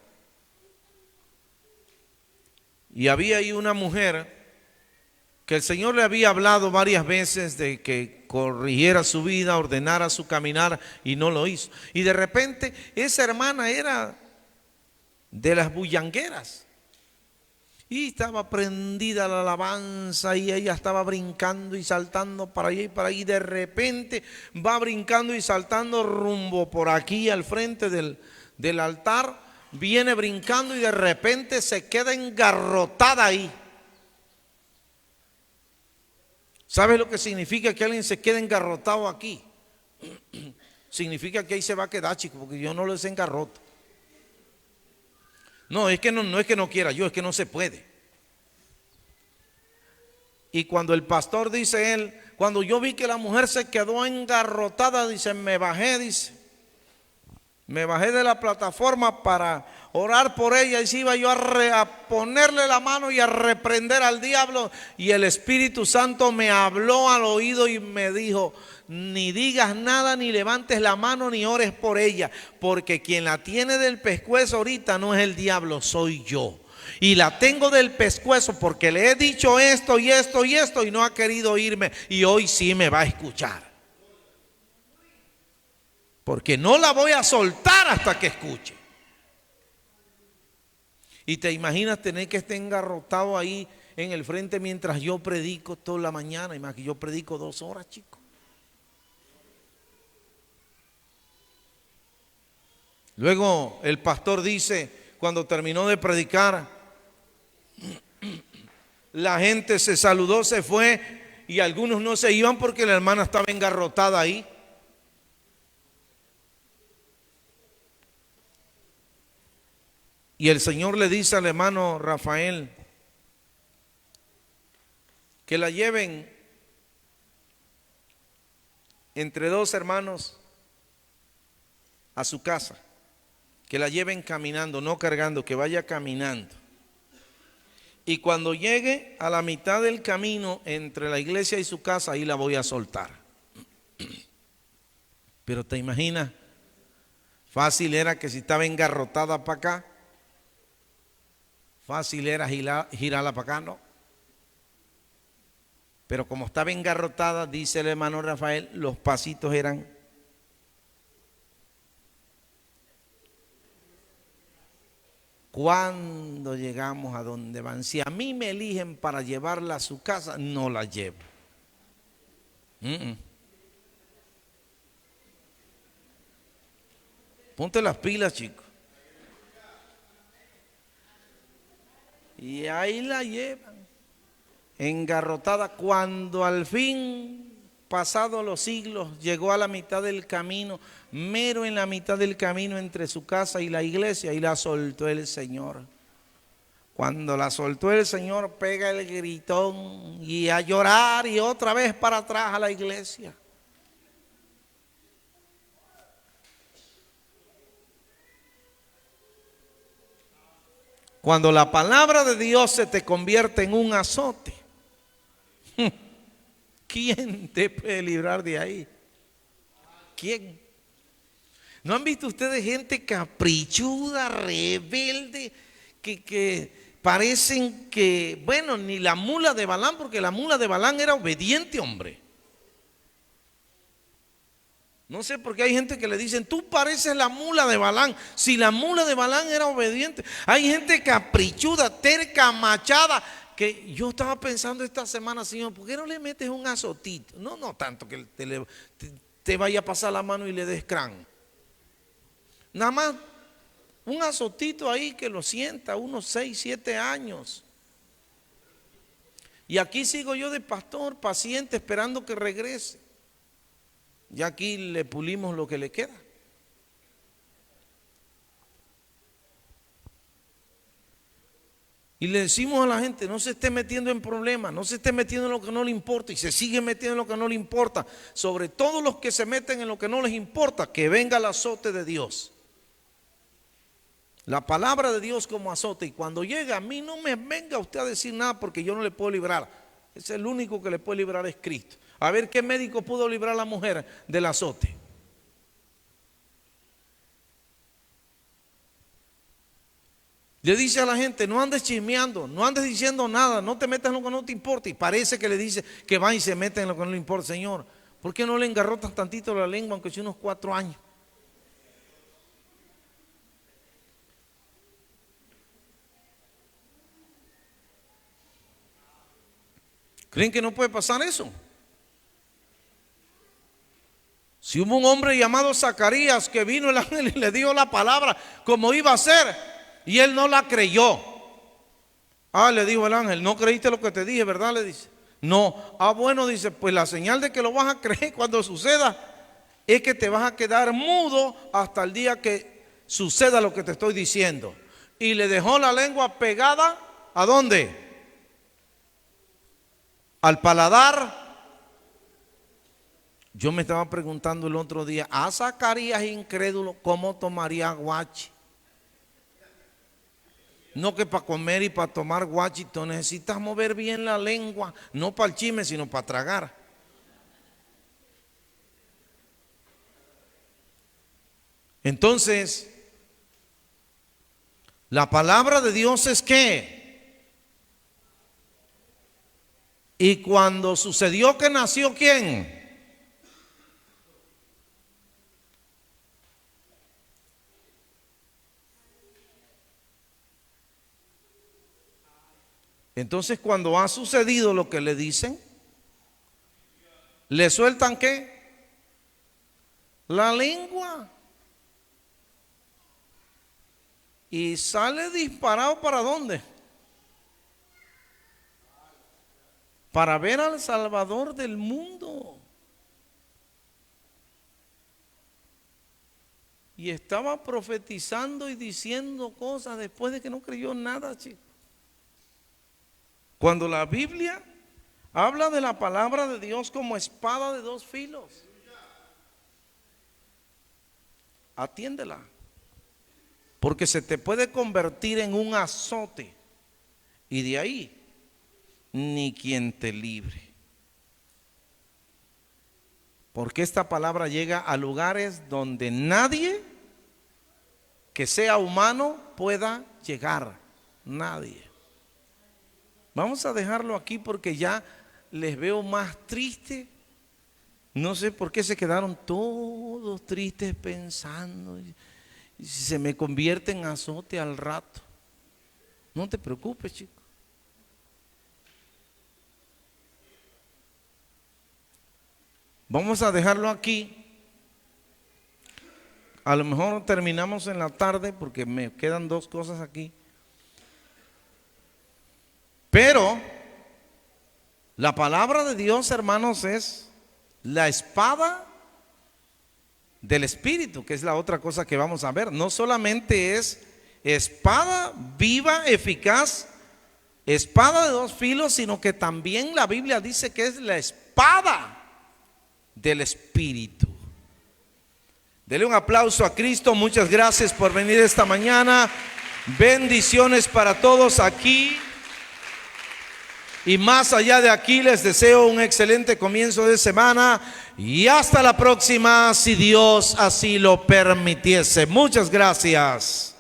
Y había ahí una mujer que el Señor le había hablado varias veces de que corrigiera su vida, ordenara su caminar, y no lo hizo. Y de repente esa hermana era de las bullangueras. Y estaba prendida la alabanza y ella estaba brincando y saltando para allá y para allí. De repente va brincando y saltando rumbo por aquí al frente del altar. Viene brincando y de repente se queda engarrotada ahí. ¿Sabes lo que significa que alguien se quede engarrotado aquí? Significa que ahí se va a quedar, chico, porque yo no lo desengarroto. No, es que no es que no quiera yo, es que no se puede. Y cuando el pastor, dice él, cuando yo vi que la mujer se quedó engarrotada, dice, me bajé de la plataforma para orar por ella, y si iba yo a ponerle la mano y a reprender al diablo, y el Espíritu Santo me habló al oído y me dijo: ni digas nada, ni levantes la mano, ni ores por ella, porque quien la tiene del pescuezo ahorita no es el diablo, soy yo. Y la tengo del pescuezo porque le he dicho esto y esto y esto y no ha querido oírme, y hoy sí me va a escuchar. Porque no la voy a soltar hasta que escuche. Y te imaginas tener que estar engarrotado ahí en el frente mientras yo predico toda la mañana. Y más que yo predico 2 horas, chicos. Luego el pastor dice, cuando terminó de predicar, la gente se saludó, se fue, y algunos no se iban porque la hermana estaba engarrotada ahí. Y el Señor le dice al hermano Rafael que la lleven entre 2 hermanos a su casa, que la lleven caminando, no cargando, que vaya caminando. Y cuando llegue a la mitad del camino entre la iglesia y su casa, ahí la voy a soltar. Pero te imaginas, fácil era que si estaba engarrotada para acá, fácil era girarla para acá, no. Pero como estaba engarrotada, dice el hermano Rafael, los pasitos eran cuando llegamos a donde van. Si a mí me eligen para llevarla a su casa, no la llevo. Ponte las pilas, chicos. Y ahí la llevan, engarrotada. Cuando al fin, pasados los siglos, llegó a la mitad del camino, mero en la mitad del camino entre su casa y la iglesia, y la soltó el Señor. Cuando la soltó el Señor, pega el gritón y a llorar, y otra vez para atrás a la iglesia. Cuando la palabra de Dios se te convierte en un azote, ¿quién te puede librar de ahí? ¿Quién? ¿No han visto ustedes gente caprichuda, rebelde, que parecen que, bueno, ni la mula de Balaam, porque la mula de Balaam era obediente, hombre? No sé por qué hay gente que le dicen, tú pareces la mula de Balaam. Si la mula de Balaam era obediente. Hay gente caprichuda, terca, machada, que yo estaba pensando esta semana, Señor, ¿por qué no le metes un azotito? No tanto que te vaya a pasar la mano y le des crán. Nada más un azotito ahí que lo sienta, unos 6, 7 años. Y aquí sigo yo de pastor, paciente, esperando que regrese. Ya aquí le pulimos lo que le queda. Y le decimos a la gente, no se esté metiendo en problemas, no se esté metiendo en lo que no le importa, y se sigue metiendo en lo que no le importa. Sobre todo los que se meten en lo que no les importa, que venga el azote de Dios. La palabra de Dios como azote. Y cuando llega, a mí no me venga usted a decir nada, porque yo no le puedo librar. Es el único que le puede librar, es Cristo. A ver qué médico pudo librar a la mujer del azote. Le dice a la gente, no andes chismeando, no andes diciendo nada, no te metas en lo que no te importa. Y parece que le dice que va y se mete en lo que no le importa. Señor, ¿por qué no le engarrotas tantito la lengua, aunque sea unos 4 años? ¿Creen que no puede pasar eso? Si hubo un hombre llamado Zacarías que vino el ángel y le dio la palabra como iba a ser, y él no la creyó. Le dijo el ángel, no creíste lo que te dije, ¿verdad? Le dice, no. Bueno, dice, pues la señal de que lo vas a creer cuando suceda es que te vas a quedar mudo hasta el día que suceda lo que te estoy diciendo. Y le dejó la lengua pegada, ¿a dónde? Al paladar. Yo me estaba preguntando el otro día, a Zacarías incrédulo, ¿cómo tomaría guachi? No, que para comer y para tomar guachi tú necesitas mover bien la lengua, no para el chisme, sino para tragar. Entonces, la palabra de Dios es ¿qué? Y cuando sucedió que nació ¿quién? Entonces, cuando ha sucedido lo que le dicen, ¿le sueltan qué? La lengua. Y sale disparado ¿para dónde? Para ver al Salvador del mundo. Y estaba profetizando y diciendo cosas después de que no creyó nada, chicos. Cuando la Biblia habla de la palabra de Dios como espada de dos filos, atiéndela, porque se te puede convertir en un azote y de ahí ni quien te libre. Porque esta palabra llega a lugares donde nadie que sea humano pueda llegar, nadie. Vamos a dejarlo aquí porque ya les veo más tristes. No sé por qué se quedaron todos tristes pensando. Y si se me convierte en azote al rato. No te preocupes, chico. Vamos a dejarlo aquí. A lo mejor terminamos en la tarde porque me quedan dos cosas aquí. Pero la palabra de Dios, hermanos, es la espada del Espíritu, que es la otra cosa que vamos a ver. No solamente es espada viva, eficaz, espada de dos filos, sino que también la Biblia dice que es la espada del Espíritu. Dele un aplauso a Cristo. Muchas gracias por venir esta mañana. Bendiciones para todos aquí. Y más allá de aquí les deseo un excelente comienzo de semana y hasta la próxima si Dios así lo permitiese. Muchas gracias.